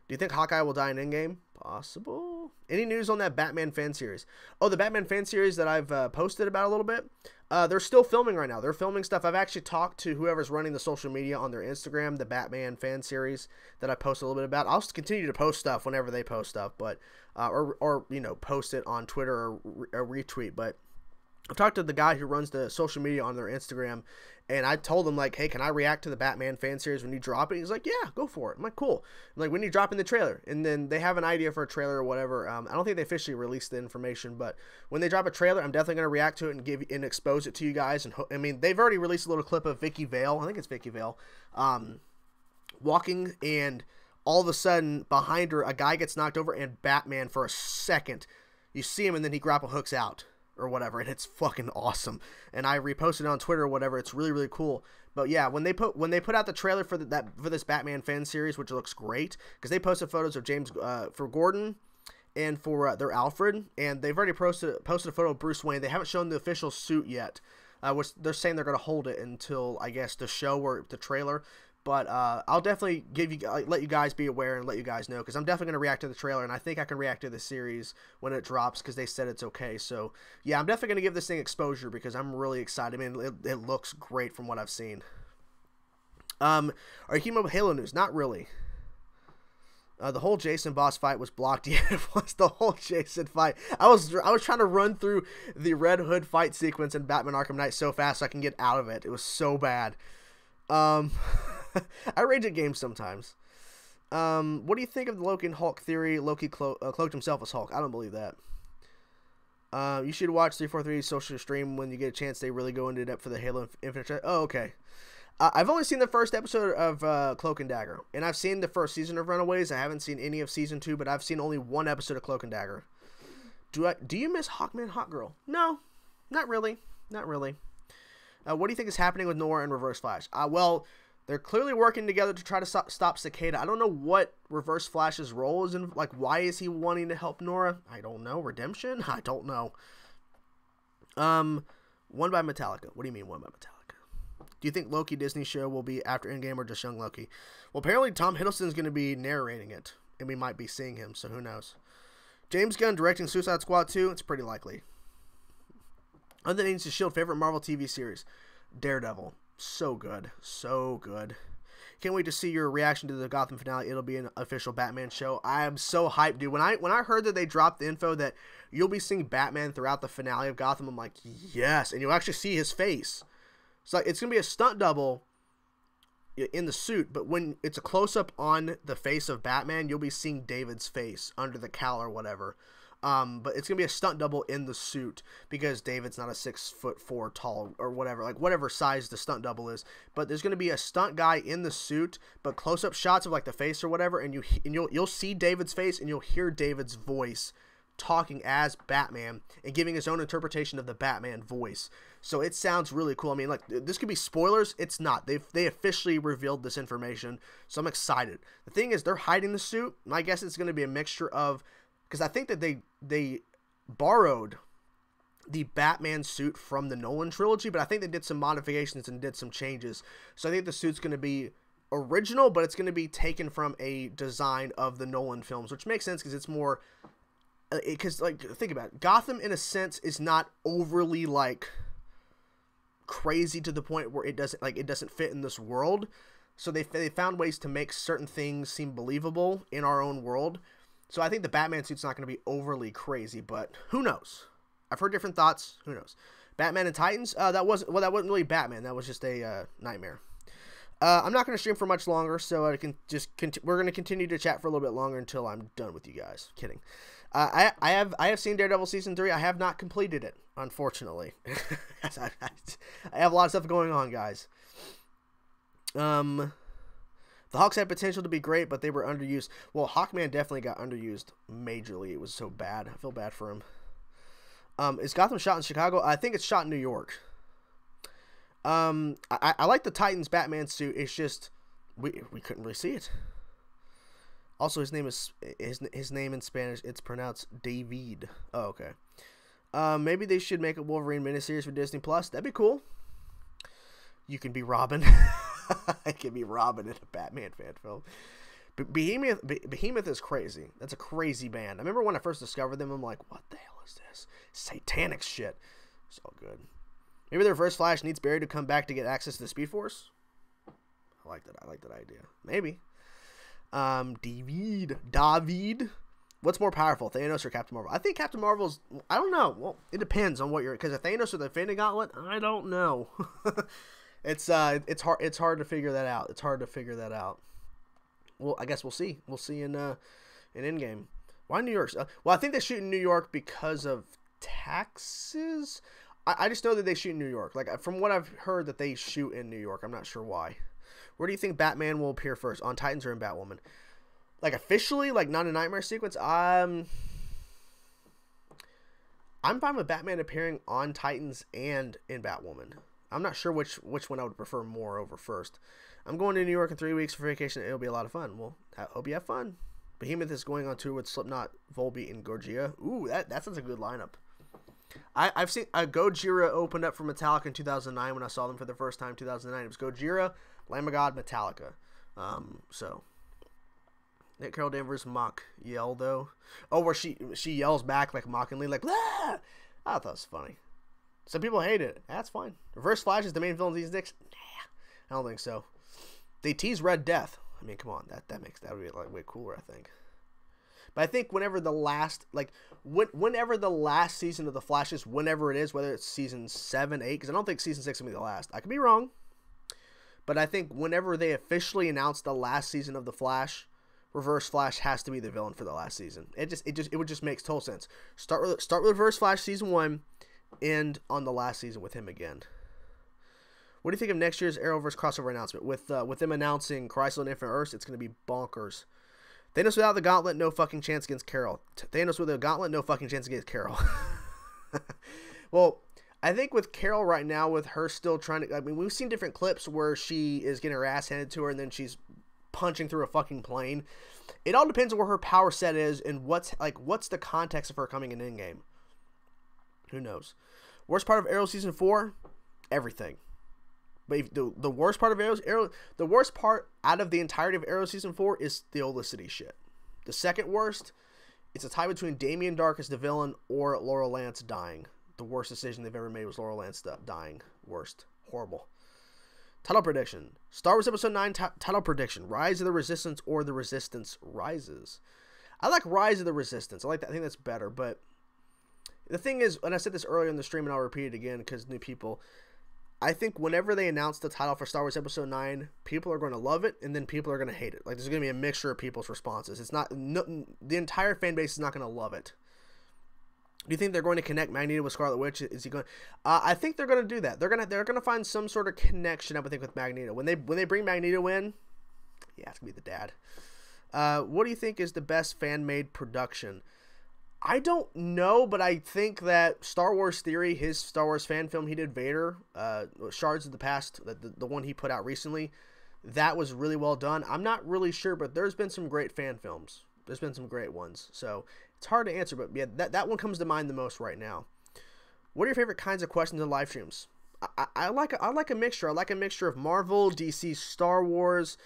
Do you think Hawkeye will die in Endgame? Possible. Any news on that Batman fan series? Oh, the Batman fan series that I've posted about a little bit. They're still filming right now. They're filming stuff. I've actually talked to whoever's running the social media on their Instagram, the Batman fan series that I posted a little bit about. I'll continue to post stuff whenever they post stuff, but or you know, post it on Twitter or retweet. But I've talked to the guy who runs the social media on their Instagram, and I told him, like, hey, can I react to the Batman fan series when you drop it? He's like, yeah, go for it. I'm like, cool. I'm like, when you drop in the trailer? And then they have an idea for a trailer or whatever. I don't think they officially released the information, but when they drop a trailer, I'm definitely going to react to it and expose it to you guys. And I mean, they've already released a little clip of Vicky Vale. I think it's Vicky Vale, walking, and all of a sudden, behind her, a guy gets knocked over, and Batman, for a second, you see him, and then he grapple hooks out or whatever, and it's fucking awesome. And I reposted it on Twitter or whatever. It's really, really cool. But yeah, when they put out the trailer for for this Batman fan series, which looks great, because they posted photos of James for Gordon and for their Alfred, and they've already posted a photo of Bruce Wayne. They haven't shown the official suit yet, which they're saying they're going to hold it until, I guess, the show or the trailer. But I'll definitely let you guys be aware and let you guys know, because I'm definitely going to react to the trailer, and I think I can react to the series when it drops, because they said it's okay. So yeah, I'm definitely going to give this thing exposure, because I'm really excited. I mean, it looks great from what I've seen. Are you keeping up with Halo news? Not really. The whole Jason boss fight was blocked. Yeah, it was the whole Jason fight. I was trying to run through the Red Hood fight sequence in Batman Arkham Knight so fast so I can get out of it. It was so bad. I rage at games sometimes. What do you think of the Loki and Hulk theory? Loki cloaked himself as Hulk. I don't believe that. You should watch 343's social stream when you get a chance. They really go into depth for the Halo Infinite. Oh, okay. I've only seen the first episode of Cloak and Dagger, and I've seen the first season of Runaways. I haven't seen any of season 2, but I've seen only one episode of Cloak and Dagger. Do you miss Hawkman, Hawkgirl? No, not really. Not really. What do you think is happening with Nora and Reverse Flash? Well, they're clearly working together to try to stop Cicada. I don't know what Reverse Flash's role is in. Like, why is he wanting to help Nora? I don't know. Redemption? I don't know. One by Metallica. What do you mean, one by Metallica? Do you think Loki Disney show will be after Endgame or just young Loki? Well, apparently Tom Hiddleston's going to be narrating it, and we might be seeing him, so who knows. James Gunn directing Suicide Squad 2? It's pretty likely. Other than Agents of S.H.I.E.L.D., favorite Marvel TV series? Daredevil. So good. So good. Can't wait to see your reaction to the Gotham finale. It'll be an official Batman show. I am so hyped, dude. When I heard that they dropped the info that you'll be seeing Batman throughout the finale of Gotham, I'm like, yes. And you'll actually see his face. So it's going to be a stunt double in the suit, but when it's a close-up on the face of Batman, you'll be seeing David's face under the cowl or whatever. But it's going to be a stunt double in the suit, because David's not a 6'4" tall or whatever, like whatever size the stunt double is. But there's going to be a stunt guy in the suit, but close-up shots of like the face or whatever, and you'll see David's face, and you'll hear David's voice talking as Batman and giving his own interpretation of the Batman voice. So it sounds really cool. I mean, like, this could be spoilers. It's not. They officially revealed this information, so I'm excited. The thing is, they're hiding the suit. My guess it's going to be a mixture of, because I think that they borrowed the Batman suit from the Nolan trilogy, but I think they did some modifications and did some changes. So I think the suit's going to be original, but it's going to be taken from a design of the Nolan films, which makes sense because it's more, because like, think about it. Gotham in a sense is not overly like crazy to the point where it doesn't fit in this world. So they found ways to make certain things seem believable in our own world. So I think the Batman suit's not going to be overly crazy, but who knows? I've heard different thoughts. Who knows? Batman and Titans. That wasn't really Batman. That was just a nightmare. I'm not going to stream for much longer, so I can just we're going to continue to chat for a little bit longer until I'm done with you guys. Kidding. I have seen Daredevil season 3. I have not completed it, unfortunately. I have a lot of stuff going on, guys. The Hawks had potential to be great, but they were underused. Well, Hawkman definitely got underused majorly. It was so bad. I feel bad for him. Is Gotham shot in Chicago? I think it's shot in New York. I like the Titans Batman suit. It's just we couldn't really see it. Also, his name in Spanish, it's pronounced David. Oh, okay. Maybe they should make a Wolverine miniseries for Disney Plus. That'd be cool. You can be Robin. I can be Robin in a Batman fan film. But Behemoth is crazy. That's a crazy band. I remember when I first discovered them, I'm like, what the hell is this? Satanic shit. It's all good. Maybe the Reverse Flash needs Barry to come back to get access to the Speed Force. I like that idea. Maybe. David. What's more powerful, Thanos or Captain Marvel? I think Captain Marvel's. I don't know. Well, it depends on what you're. Because if Thanos or the Infinity Gauntlet, I don't know. It's hard. It's hard to figure that out. It's hard to figure that out. Well, I guess we'll see. We'll see in Endgame. Why New York? Well, I think they shoot in New York because of taxes. I just know that they shoot in New York. Like from what I've heard, that they shoot in New York. I'm not sure why. Where do you think Batman will appear first? On Titans or in Batwoman? Like officially, like not a nightmare sequence. I'm fine with Batman appearing on Titans and in Batwoman. I'm not sure which one I would prefer more over first. I'm going to New York in 3 weeks for vacation. It'll be a lot of fun. Well, I hope you have fun. Behemoth is going on tour with Slipknot, Volbeat, and Gojira. Ooh, that sounds a good lineup. I've seen Gojira opened up for Metallica in 2009 when I saw them for the first time. 2009. It was Gojira, Lamb of God, Metallica. So. Nick Carol Danvers mock yell though. Oh, where she yells back like mockingly, like ah! I thought it was funny. Some people hate it. That's fine. Reverse Flash is the main villain of these dicks. Nah, I don't think so. They tease Red Death. I mean, come on, that would be like way cooler, I think. But I think whenever the last season of the Flash is, whenever it is, whether it's season 7, 8, because I don't think season 6 will be the last. I could be wrong, but I think whenever they officially announce the last season of the Flash, Reverse Flash has to be the villain for the last season. It would just make total sense. Start with Reverse Flash season 1, end on the last season with him again. What do you think of next year's Arrowverse crossover announcement? With them announcing Crisis on Infinite Earths, it's going to be bonkers. Thanos without the gauntlet, no fucking chance against Carol. Thanos with a gauntlet, no fucking chance against Carol. Well, I think with Carol right now, with her still trying to... I mean, we've seen different clips where she is getting her ass handed to her and then she's punching through a fucking plane. It all depends on where her power set is and what's the context of her coming in Endgame. Who knows? Worst part of Arrow season 4? Everything. But the worst part of the worst part out of the entirety of Arrow season 4 is the Olicity shit. The second worst, it's a tie between Damien Dark as the villain or Laurel Lance dying. The worst decision they've ever made was Laurel Lance dying. Worst. Horrible. Title prediction. Star Wars Episode 9 title prediction. Rise of the Resistance or The Resistance Rises. I like Rise of the Resistance. I like that. I think that's better. But the thing is, and I said this earlier in the stream and I'll repeat it again because new people, I think whenever they announce the title for Star Wars Episode 9, people are going to love it and then people are going to hate it. Like there's going to be a mixture of people's responses. It's not, the entire fan base is not going to love it. Do you think they're going to connect Magneto with Scarlet Witch? Is he going? I think they're going to do that. They're going to find some sort of connection, I would think, with Magneto. When they bring Magneto in, yeah, it's going to be the dad. What do you think is the best fan-made production? I don't know, but I think that Star Wars Theory, his Star Wars fan film he did, Vader, Shards of the Past, the one he put out recently, that was really well done. I'm not really sure, but there's been some great fan films. There's been some great ones. So it's hard to answer, but yeah, that one comes to mind the most right now. What are your favorite kinds of questions in live streams? I like a mixture. I like a mixture of Marvel, DC, Star Wars,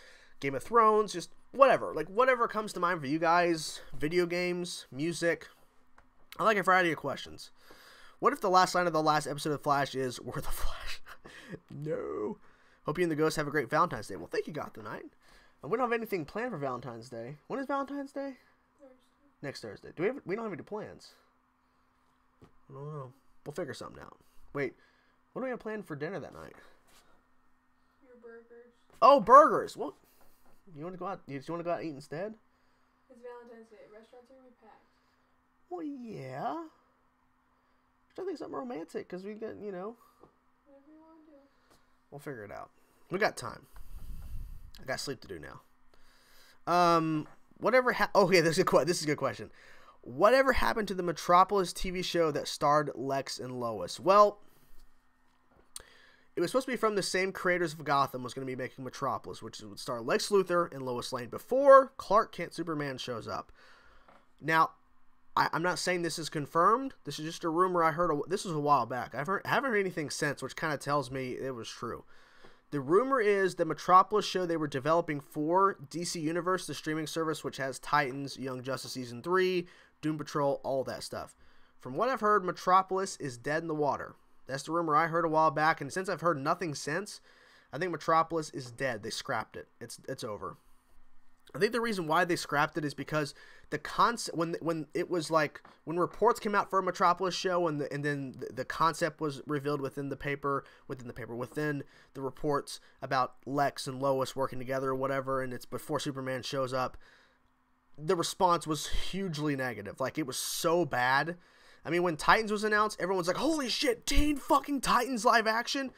Game of Thrones, just whatever. Like whatever comes to mind for you guys. Video games, music. I like a variety of questions. What if the last line of the last episode of Flash is, "We're the Flash"? No. Hope you and the Ghost have a great Valentine's Day. Well, thank you, God, tonight. We don't have anything planned for Valentine's Day. When is Valentine's Day? Thursday. Next Thursday. We don't have any plans. I don't know. We'll figure something out. Wait, what do we have planned for dinner that night? Your burgers. Oh, burgers. Well, you want to go out? You want to go out and eat instead? It's Valentine's Day. Restaurants are gonna be packed. Well, yeah. I think something romantic because we got, Whatever you want to do. We'll figure it out. We got time. I got sleep to do now. Whatever. Okay, this is a good question. Whatever happened to the Metropolis TV show that starred Lex and Lois? Well, it was supposed to be from the same creators of Gotham. Was going to be making Metropolis, which would star Lex Luthor and Lois Lane before Clark Kent Superman shows up. Now, I'm not saying this is confirmed. This is just a rumor I heard. This was a while back. I haven't heard anything since, which kind of tells me it was true. The rumor is the Metropolis show they were developing for DC Universe, the streaming service, which has Titans, Young Justice Season 3, Doom Patrol, all that stuff. From what I've heard, Metropolis is dead in the water. That's the rumor I heard a while back, and since I've heard nothing since, I think Metropolis is dead. They scrapped it. It's over. I think the reason why they scrapped it is because the concept, when it was like, when reports came out for a Metropolis show, and then the concept was revealed within the reports about Lex and Lois working together or whatever, and it's before Superman shows up, the response was hugely negative. Like, it was so bad. I mean, when Titans was announced, everyone's like, holy shit, Teen fucking Titans live action.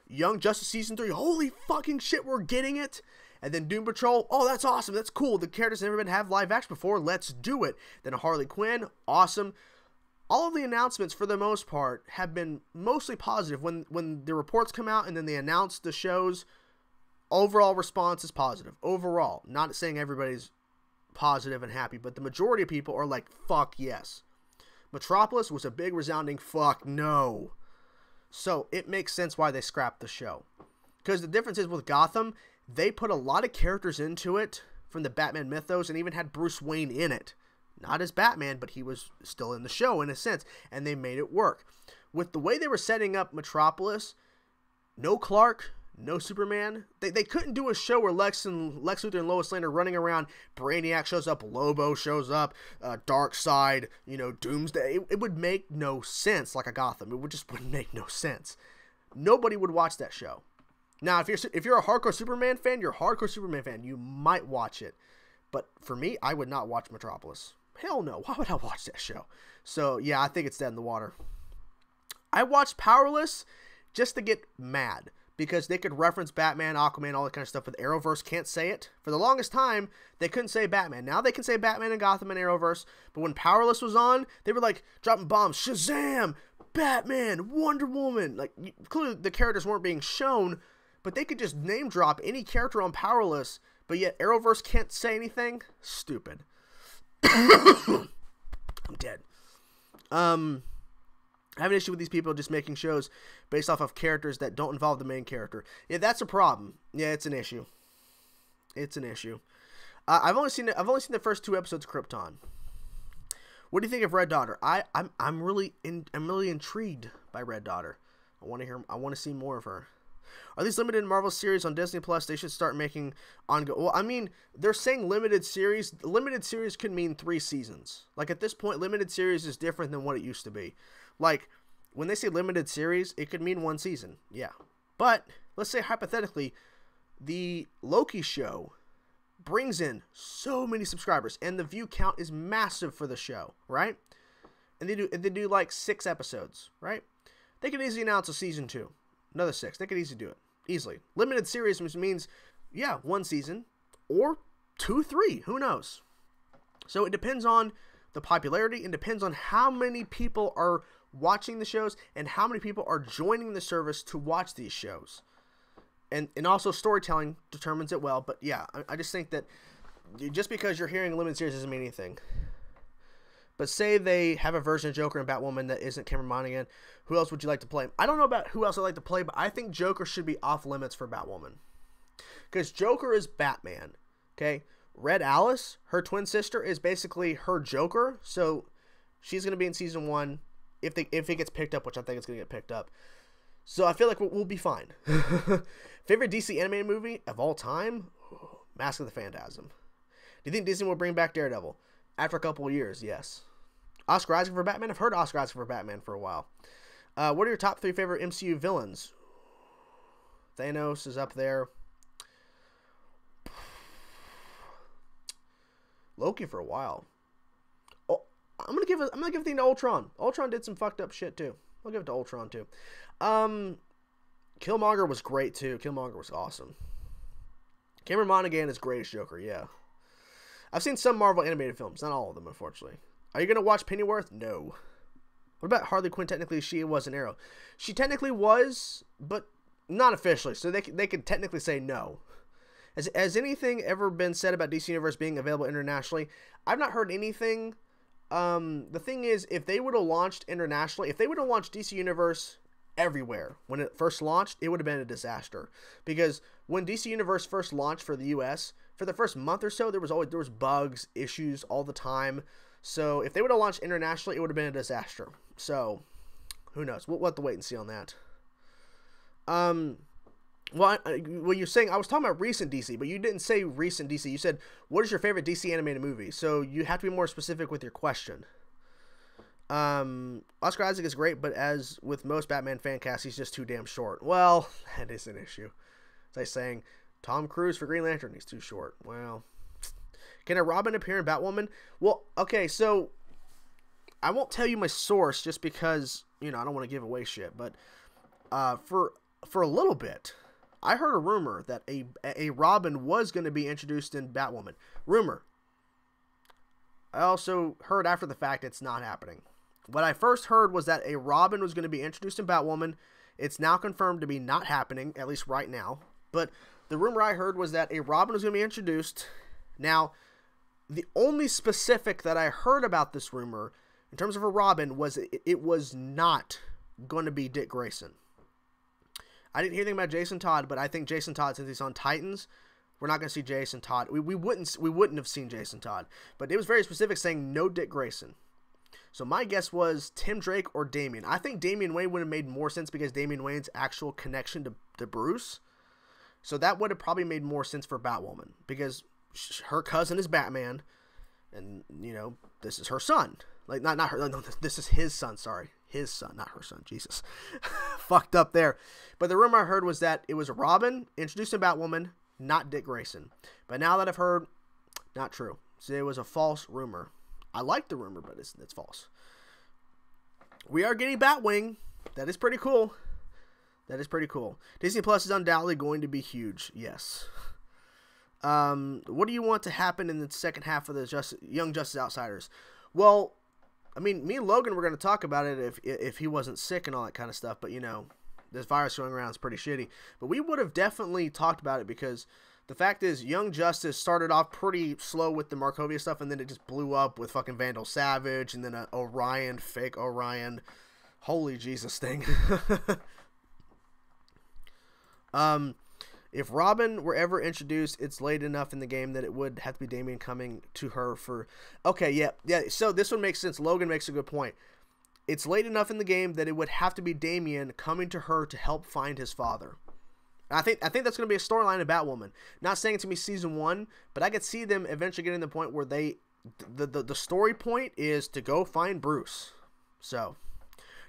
Young Justice Season 3, holy fucking shit, we're getting it. And then Doom Patrol, oh, that's awesome, that's cool. The characters never been have live action before, let's do it. Then Harley Quinn, awesome. All of the announcements, for the most part, have been mostly positive. When the reports come out and then they announce the shows, overall response is positive. Overall, not saying everybody's positive and happy, but the majority of people are like, fuck yes. Metropolis was a big resounding fuck no. So it makes sense why they scrapped the show. Because the difference is with Gotham, they put a lot of characters into it from the Batman mythos and even had Bruce Wayne in it. Not as Batman, but he was still in the show in a sense, and they made it work. With the way they were setting up Metropolis, no Clark, no Superman. They couldn't do a show where Lex Luthor and Lois Lane are running around. Brainiac shows up, Lobo shows up, Darkseid, Doomsday. It would make no sense like a Gotham. It wouldn't make no sense. Nobody would watch that show. Now, if you're a hardcore Superman fan, you might watch it. But for me, I would not watch Metropolis. Hell no. Why would I watch that show? So, yeah, I think it's dead in the water. I watched Powerless just to get mad, because they could reference Batman, Aquaman, all that kind of stuff, but the Arrowverse can't say it. For the longest time, they couldn't say Batman. Now they can say Batman and Gotham and Arrowverse, but when Powerless was on, they were like dropping bombs. Shazam! Batman! Wonder Woman! Like, clearly the characters weren't being shown, but they could just name drop any character on Powerless, but yet Arrowverse can't say anything? Stupid. I'm dead. I have an issue with these people just making shows based off of characters that don't involve the main character. Yeah, that's a problem. Yeah, it's an issue. It's an issue. I've only seen the first 2 episodes of Krypton. What do you think of Red Daughter? I'm really intrigued by Red Daughter. I want to see more of her. Are these limited Marvel series on Disney Plus? They should start making ongoing. Well, I mean, they're saying limited series. Limited series could mean 3 seasons. Like, at this point, limited series is different than what it used to be. Like, when they say limited series, it could mean 1 season. Yeah. But, let's say hypothetically, the Loki show brings in so many subscribers, and the view count is massive for the show, right? And they do like 6 episodes, right? They could easily announce a season 2. Another 6. They could easily do it. Easily. Limited series means, yeah, 1 season. Or 2, 3. Who knows? So it depends on the popularity. It depends on how many people are watching the shows and how many people are joining the service to watch these shows. And also storytelling determines it well. But yeah, I just think that just because you're hearing a limited series doesn't mean anything. But say they have a version of Joker and Batwoman that isn't Cameron Monaghan. Who else would you like to play? I don't know about who else I'd like to play, but I think Joker should be off limits for Batwoman. Because Joker is Batman. Okay? Red Alice, her twin sister, is basically her Joker. So she's going to be in season 1 if it gets picked up, which I think it's going to get picked up. So I feel like we'll be fine. Favorite DC animated movie of all time? Mask of the Phantasm. Do you think Disney will bring back Daredevil? After a couple of years, yes. Oscar Isaac for Batman? I've heard Oscar Isaac for Batman for a while. What are your top 3 favorite MCU villains? Thanos is up there. Loki for a while. Oh, I'm gonna give a thing to Ultron. Ultron did some fucked up shit too. I'll give it to Ultron too. Killmonger was great too. Killmonger was awesome. Cameron Monaghan is great as Joker, yeah. I've seen some Marvel animated films, not all of them, unfortunately. Are you going to watch Pennyworth? No. What about Harley Quinn? Technically, she was an Arrow. She technically was, but not officially, so they could technically say no. Has anything ever been said about DC Universe being available internationally? I've not heard anything. The thing is, if they would have launched internationally, if they would have launched DC Universe everywhere when it first launched, it would have been a disaster. Because when DC Universe first launched for the US, for the first month or so, there was bugs, issues all the time. So if they would have launched internationally, it would have been a disaster. So who knows? We'll have to wait and see on that. Well, well, you're saying I was talking about recent DC, but you didn't say recent DC. You said, "What is your favorite DC animated movie?" So you have to be more specific with your question. Oscar Isaac is great, but as with most Batman fan casts, he's just too damn short. Well, that is an issue. It's like saying Tom Cruise for Green Lantern, he's too short. Well, can a Robin appear in Batwoman? Well, okay, so I won't tell you my source just because, I don't want to give away shit, but for a little bit, I heard a rumor that a Robin was going to be introduced in Batwoman. Rumor. I also heard after the fact it's not happening. What I first heard was that a Robin was going to be introduced in Batwoman. It's now confirmed to be not happening, at least right now. But the rumor I heard was that a Robin was going to be introduced. Now, the only specific that I heard about this rumor, in terms of a Robin, was it was not going to be Dick Grayson. I didn't hear anything about Jason Todd, but I think Jason Todd, since he's on Titans, we're not going to see Jason Todd. We wouldn't have seen Jason Todd. But it was very specific, saying no Dick Grayson. So my guess was Tim Drake or Damian. I think Damian Wayne would have made more sense because Damian Wayne's actual connection to Bruce. So that would have probably made more sense for Batwoman. Because her cousin is Batman. And, this is her son. Like, not her. No, this is his son, sorry. His son, not her son. Jesus. Fucked up there. But the rumor I heard was that it was Robin introduced in Batwoman, not Dick Grayson. But now that I've heard, not true. So it was a false rumor. I like the rumor, but it's false. We are getting Batwing. That is pretty cool. That is pretty cool. Disney Plus is undoubtedly going to be huge. Yes. What do you want to happen in the second half of the Young Justice Outsiders? Well, I mean, me and Logan were going to talk about it if he wasn't sick and all that kind of stuff. But, this virus going around is pretty shitty. But we would have definitely talked about it because the fact is, Young Justice started off pretty slow with the Markovia stuff, and then it just blew up with fucking Vandal Savage, and then a Orion, fake Orion, holy Jesus thing. If Robin were ever introduced, it's late enough in the game that it would have to be Damian coming to her for... Okay, yeah, so this one makes sense. Logan makes a good point. It's late enough in the game that it would have to be Damian coming to her to help find his father. I think that's going to be a storyline of Batwoman. Not saying it's going to be season 1, but I could see them eventually getting to the point where the story point is to go find Bruce. So,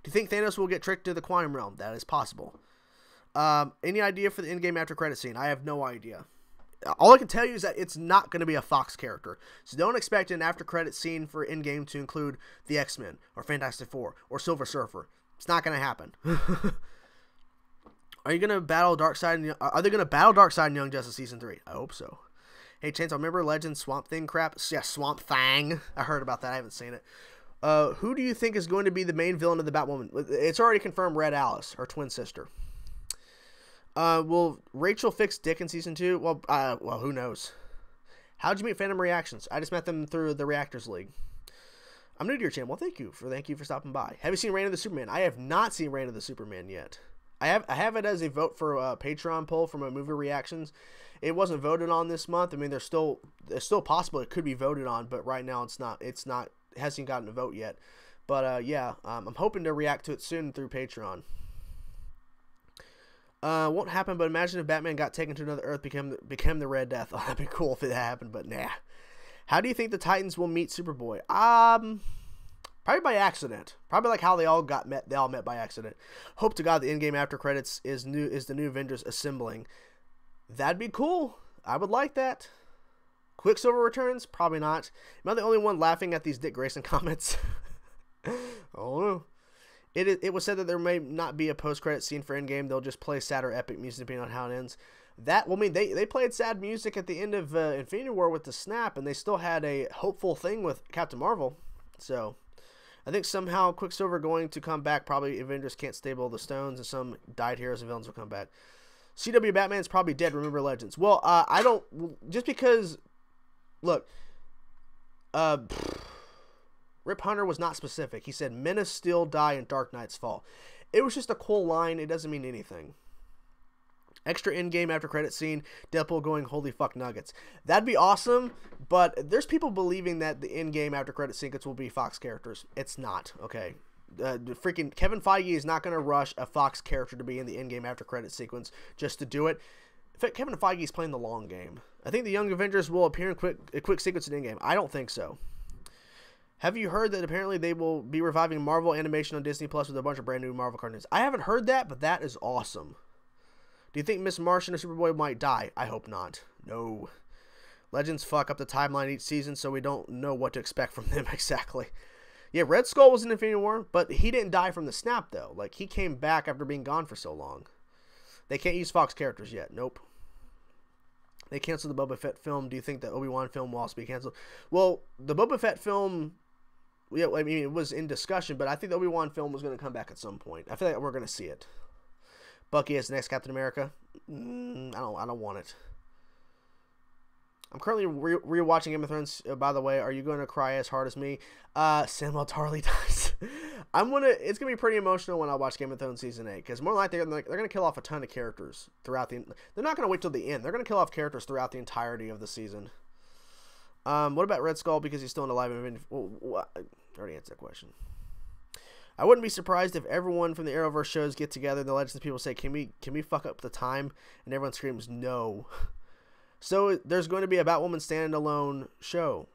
do you think Thanos will get tricked to the quantum realm? That is possible. Any idea for the in-game after credit scene? I have no idea. All I can tell you is that it's not going to be a Fox character. So don't expect an after credit scene for in-game to include the X-Men or Fantastic Four or Silver Surfer. It's not going to happen. Are they going to battle Darkseid in Young Justice Season 3? I hope so. Hey, Chance, I remember Legend Swamp Thing crap? Yeah, Swamp Thing. I heard about that. I haven't seen it. Who do you think is going to be the main villain of the Batwoman? It's already confirmed Red Alice, her twin sister. Will Rachel fix Dick in Season 2? Well, who knows? How'd you meet Phantom Reactions? I just met them through the Reactors League. I'm new to your channel. Well, thank you for stopping by. Have you seen Reign of the Superman? I have not seen Reign of the Superman yet. I have it as a vote for a Patreon poll for my movie reactions. It wasn't voted on this month. I mean, it's still possible it could be voted on, but right now it's not. It hasn't gotten a vote yet. But yeah, I'm hoping to react to it soon through Patreon. Won't happen, but imagine if Batman got taken to another Earth, became the Red Death. Oh, that'd be cool if it happened, but nah. How do you think the Titans will meet Superboy? Probably by accident. Probably like how they all met by accident. Hope to God the in-game after credits is the new Avengers assembling. That'd be cool. I would like that. Quicksilver returns? Probably not. Am I the only one laughing at these Dick Grayson comments? Oh no. It was said that there may not be a post-credit scene for Endgame. They'll just play sad or epic music depending on how it ends. They played sad music at the end of Infinity War with the snap, and they still had a hopeful thing with Captain Marvel. So, I think somehow Quicksilver going to come back. Probably Avengers can't stable the stones, and some died heroes and villains will come back. CW Batman's probably dead. Remember Legends. Well, I don't... Just because... Look. Rip Hunter was not specific. He said, Men of Steel die in Dark Knight's fall. It was just a cool line. It doesn't mean anything. Extra in-game after credit scene. Deadpool going, holy fuck nuggets. That'd be awesome, but there's people believing that the in-game after credit sequence will be Fox characters. It's not, okay? Freaking Kevin Feige is not going to rush a Fox character to be in the in-game after credit sequence just to do it. In fact, Kevin Feige is playing the long game. I think the Young Avengers will appear in a quick sequence in in-game. I don't think so. Have you heard that apparently they will be reviving Marvel animation on Disney Plus with a bunch of brand new Marvel cartoons? I haven't heard that, but that is awesome. Do you think Miss Martian or Superboy might die? I hope not. No. Legends fuck up the timeline each season, so we don't know what to expect from them exactly. Yeah, Red Skull was in Infinity War, but he didn't die from the snap, though. Like, he came back after being gone for so long. They can't use Fox characters yet. Nope. They canceled the Boba Fett film. Do you think the Obi-Wan film will also be canceled? Well, the Boba Fett film, yeah, I mean, it was in discussion, but I think the Obi-Wan film was going to come back at some point. I feel like we're going to see it. Bucky as the next Captain America? I don't want it. I'm currently rewatching Game of Thrones. By the way, are you going to cry as hard as me? Samuel Tarly dies. It's gonna be pretty emotional when I watch Game of Thrones season 8, because more likely they're gonna kill off a ton of characters throughout the. They're not gonna wait till the end. They're gonna kill off characters throughout the entirety of the season. What about Red Skull because he's still in the live event? Well, I already answered that question. I wouldn't be surprised if everyone from the Arrowverse shows get together and the Legends people say, "Can we fuck up the time?" And everyone screams, "No." So there's going to be a Batwoman standalone show.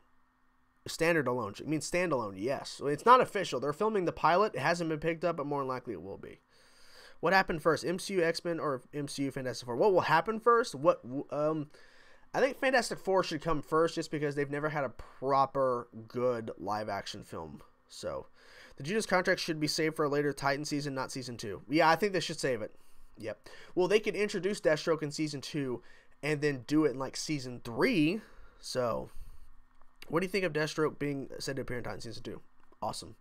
Standalone. It means standalone, yes. It's not official. They're filming the pilot. It hasn't been picked up, but more than likely it will be. What happened first? MCU X-Men or MCU Fantastic Four? What will happen first? I think Fantastic Four should come first just because they've never had a proper good live action film. So the Judas contract should be saved for a later Titan season, not season 2. Yeah, I think they should save it. Yep. Well, they could introduce Deathstroke in season 2 and then do it in like season 3. So, what do you think of Deathstroke being said to appear in Titan season 2? Awesome.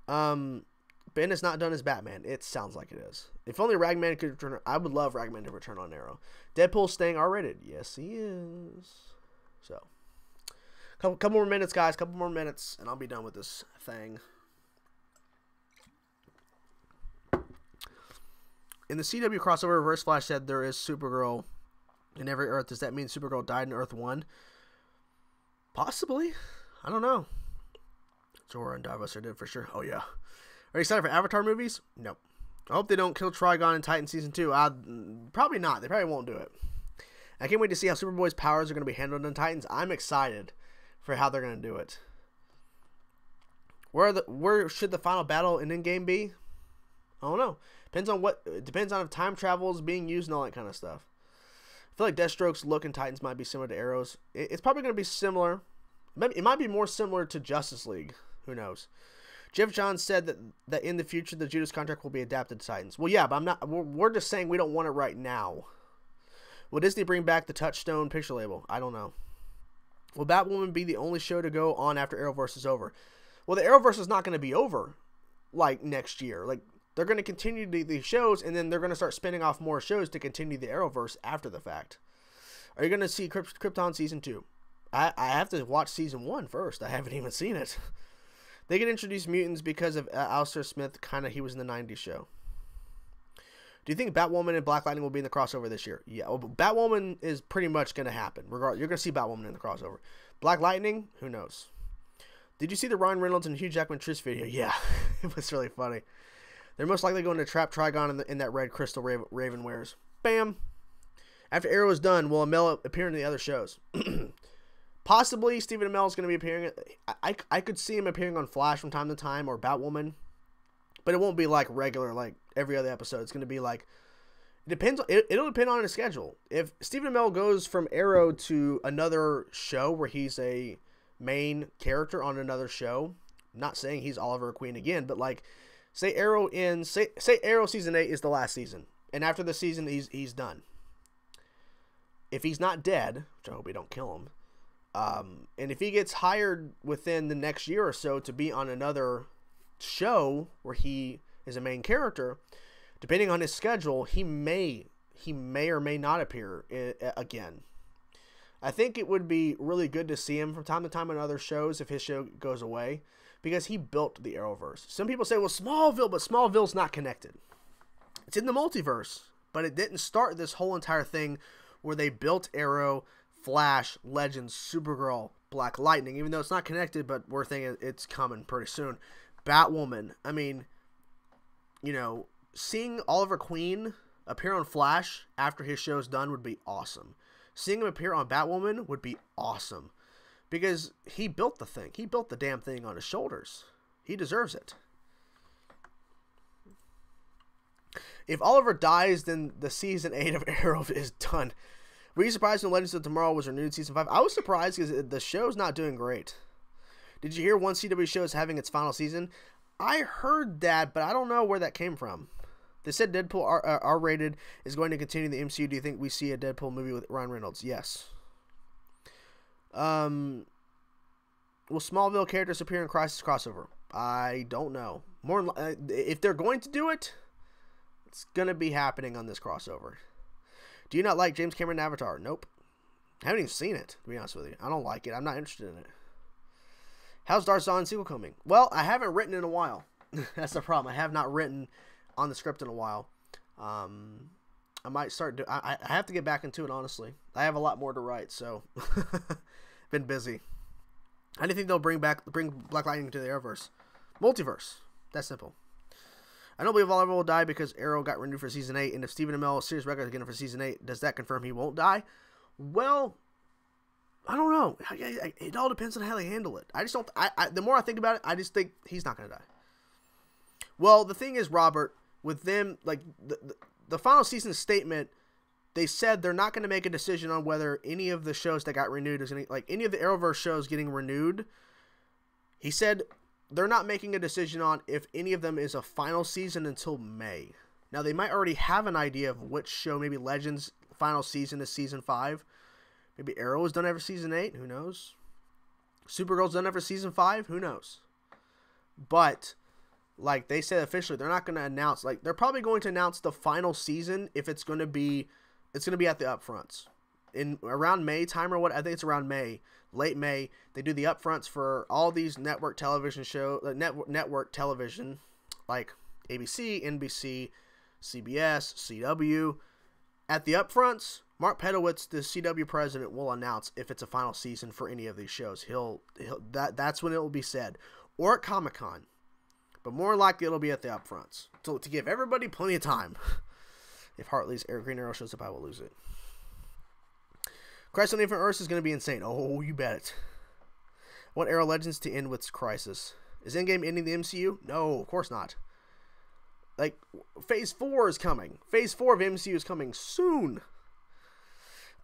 Ben is not done as Batman. It sounds like it is. If only Ragman could return. I would love Ragman to return on Arrow. Deadpool's staying R-rated. Yes, he is. So, couple more minutes, guys. Couple more minutes, and I'll be done with this thing. In the CW crossover, Reverse Flash said there is Supergirl in every Earth. Does that mean Supergirl died in Earth 1? Possibly. I don't know. Zora and Davos are dead for sure. Oh, yeah. Are you excited for Avatar movies? No. I hope they don't kill Trigon in Titan Season 2. Probably not. They probably won't do it. I can't wait to see how Superboy's powers are going to be handled in Titans. I'm excited for how they're going to do it. Where should the final battle in Endgame be? I don't know. Depends on if time travel is being used and all that kind of stuff. I feel like Deathstroke's look in Titans might be similar to Arrow's. It's probably going to be similar. It might be more similar to Justice League. Who knows? Jeff Johns said that in the future the Judas contract will be adapted to Titans. Well, yeah, but we're just saying we don't want it right now. Will Disney bring back the Touchstone picture label? I don't know. Will Batwoman be the only show to go on after Arrowverse is over? Well, the Arrowverse is not going to be over like next year. Like, they're going to continue the shows, and then they're going to start spinning off more shows to continue the Arrowverse after the fact. Are you going to see Krypton Season 2? I have to watch Season 1 first. I haven't even seen it. They could introduce mutants because of Alistair Smith. He was in the 90s show. Do you think Batwoman and Black Lightning will be in the crossover this year? Yeah, well, Batwoman is pretty much going to happen. Regardless, you're going to see Batwoman in the crossover. Black Lightning, who knows? Did you see the Ryan Reynolds and Hugh Jackman Trish video? Yeah, it was really funny. They're most likely going to trap Trigon in that red crystal Raven wears. Bam! After Arrow is done, will Amell appear in the other shows? Possibly Stephen Amell is going to be appearing. I could see him appearing on Flash from time to time or Batwoman. But it won't be like regular, like every other episode. It's going to be like... It'll depend on his schedule. If Stephen Amell goes from Arrow to another show where he's a main character on another show, I'm not saying he's Oliver Queen again, but like... Say Arrow season 8 is the last season, and after the season he's done. If he's not dead, which I hope we don't kill him, and if he gets hired within the next year or so to be on another show where he is a main character, depending on his schedule, he may or may not appear again. I think it would be really good to see him from time to time on other shows if his show goes away. Because he built the Arrowverse. Some people say, well, Smallville, but Smallville's not connected. It's in the multiverse, but it didn't start this whole entire thing where they built Arrow, Flash, Legends, Supergirl, Black Lightning, even though it's not connected, but we're thinking it's coming pretty soon. Batwoman. I mean, you know, seeing Oliver Queen appear on Flash after his show's done would be awesome. Seeing him appear on Batwoman would be awesome. Because he built the thing. He built the damn thing on his shoulders. He deserves it. If Oliver dies, then the season 8 of Arrow is done. Were you surprised when Legends of Tomorrow was renewed season 5? I was surprised because the show's not doing great. Did you hear one CW show is having its final season? I heard that, but I don't know where that came from. They said Deadpool R-rated is going to continue the MCU. Do you think we see a Deadpool movie with Ryan Reynolds? Yes. Will Smallville characters appear in Crisis crossover? I don't know. If they're going to do it, it's going to be happening on this crossover. Do you not like James Cameron Avatar? Nope. I haven't even seen it, to be honest with you. I don't like it. I'm not interested in it. How's Darzan sequel coming? Well, I haven't written in a while. That's the problem. I have not written on the script in a while. I might start. I have to get back into it, honestly. I have a lot more to write, so been busy. I didn't think they'll bring Black Lightning to the Arrowverse. Multiverse. That's simple. I don't believe Oliver will die because Arrow got renewed for season 8, and if Stephen Amell series record again for season 8, does that confirm he won't die? Well, I don't know. It all depends on how they handle it. I just don't. The more I think about it, I just think he's not gonna die. Well, the thing is, Robert, with them, like the final season statement, they said they're not going to make a decision on whether any of the shows that got renewed is going to, like any of the Arrowverse shows getting renewed. He said they're not making a decision on if any of them is a final season until May. Now, they might already have an idea of which show, maybe Legends' final season is season 5. Maybe Arrow is done after season 8. Who knows? Supergirl's done after season 5. Who knows? But, like they said officially, they're not going to announce. Like, they're probably going to announce the final season if it's going to be at the upfronts. In around May time or what? I think it's around May. Late May, they do the upfronts for all these network television shows, network television, like ABC, NBC, CBS, CW. At the upfronts, Mark Pedowitz, the CW president, will announce if it's a final season for any of these shows. That's when it will be said, or at Comic-Con, but more likely it'll be at the upfronts to give everybody plenty of time. If Hartley's Green Arrow shows up, I will lose it. Crisis on Infinite Earths is going to be insane. Oh, you bet it. I want Arrow Legends to end with Crisis. Is Endgame ending the MCU? No, of course not. Like, Phase 4 is coming. Phase 4 of MCU is coming soon.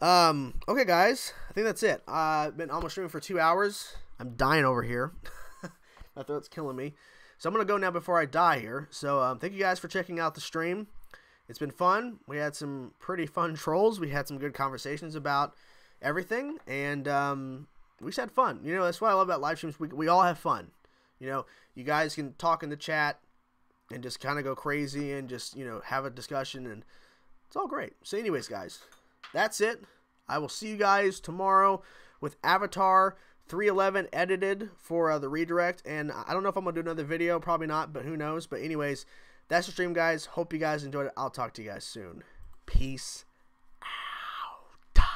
Okay, guys. I think that's it. I've been almost streaming for 2 hours. I'm dying over here. My throat's killing me. So I'm going to go now before I die here. So thank you guys for checking out the stream. It's been fun. We had some pretty fun trolls. We had some good conversations about everything. And we just had fun. You know, that's what I love about live streams. We all have fun. You know, you guys can talk in the chat and just kind of go crazy and just, you know, have a discussion. And it's all great. So anyways, guys, that's it. I will see you guys tomorrow with Avatar 311 edited for the redirect. And I don't know if I'm going to do another video. Probably not, but who knows. But anyways, that's the stream, guys. Hope you guys enjoyed it. I'll talk to you guys soon. Peace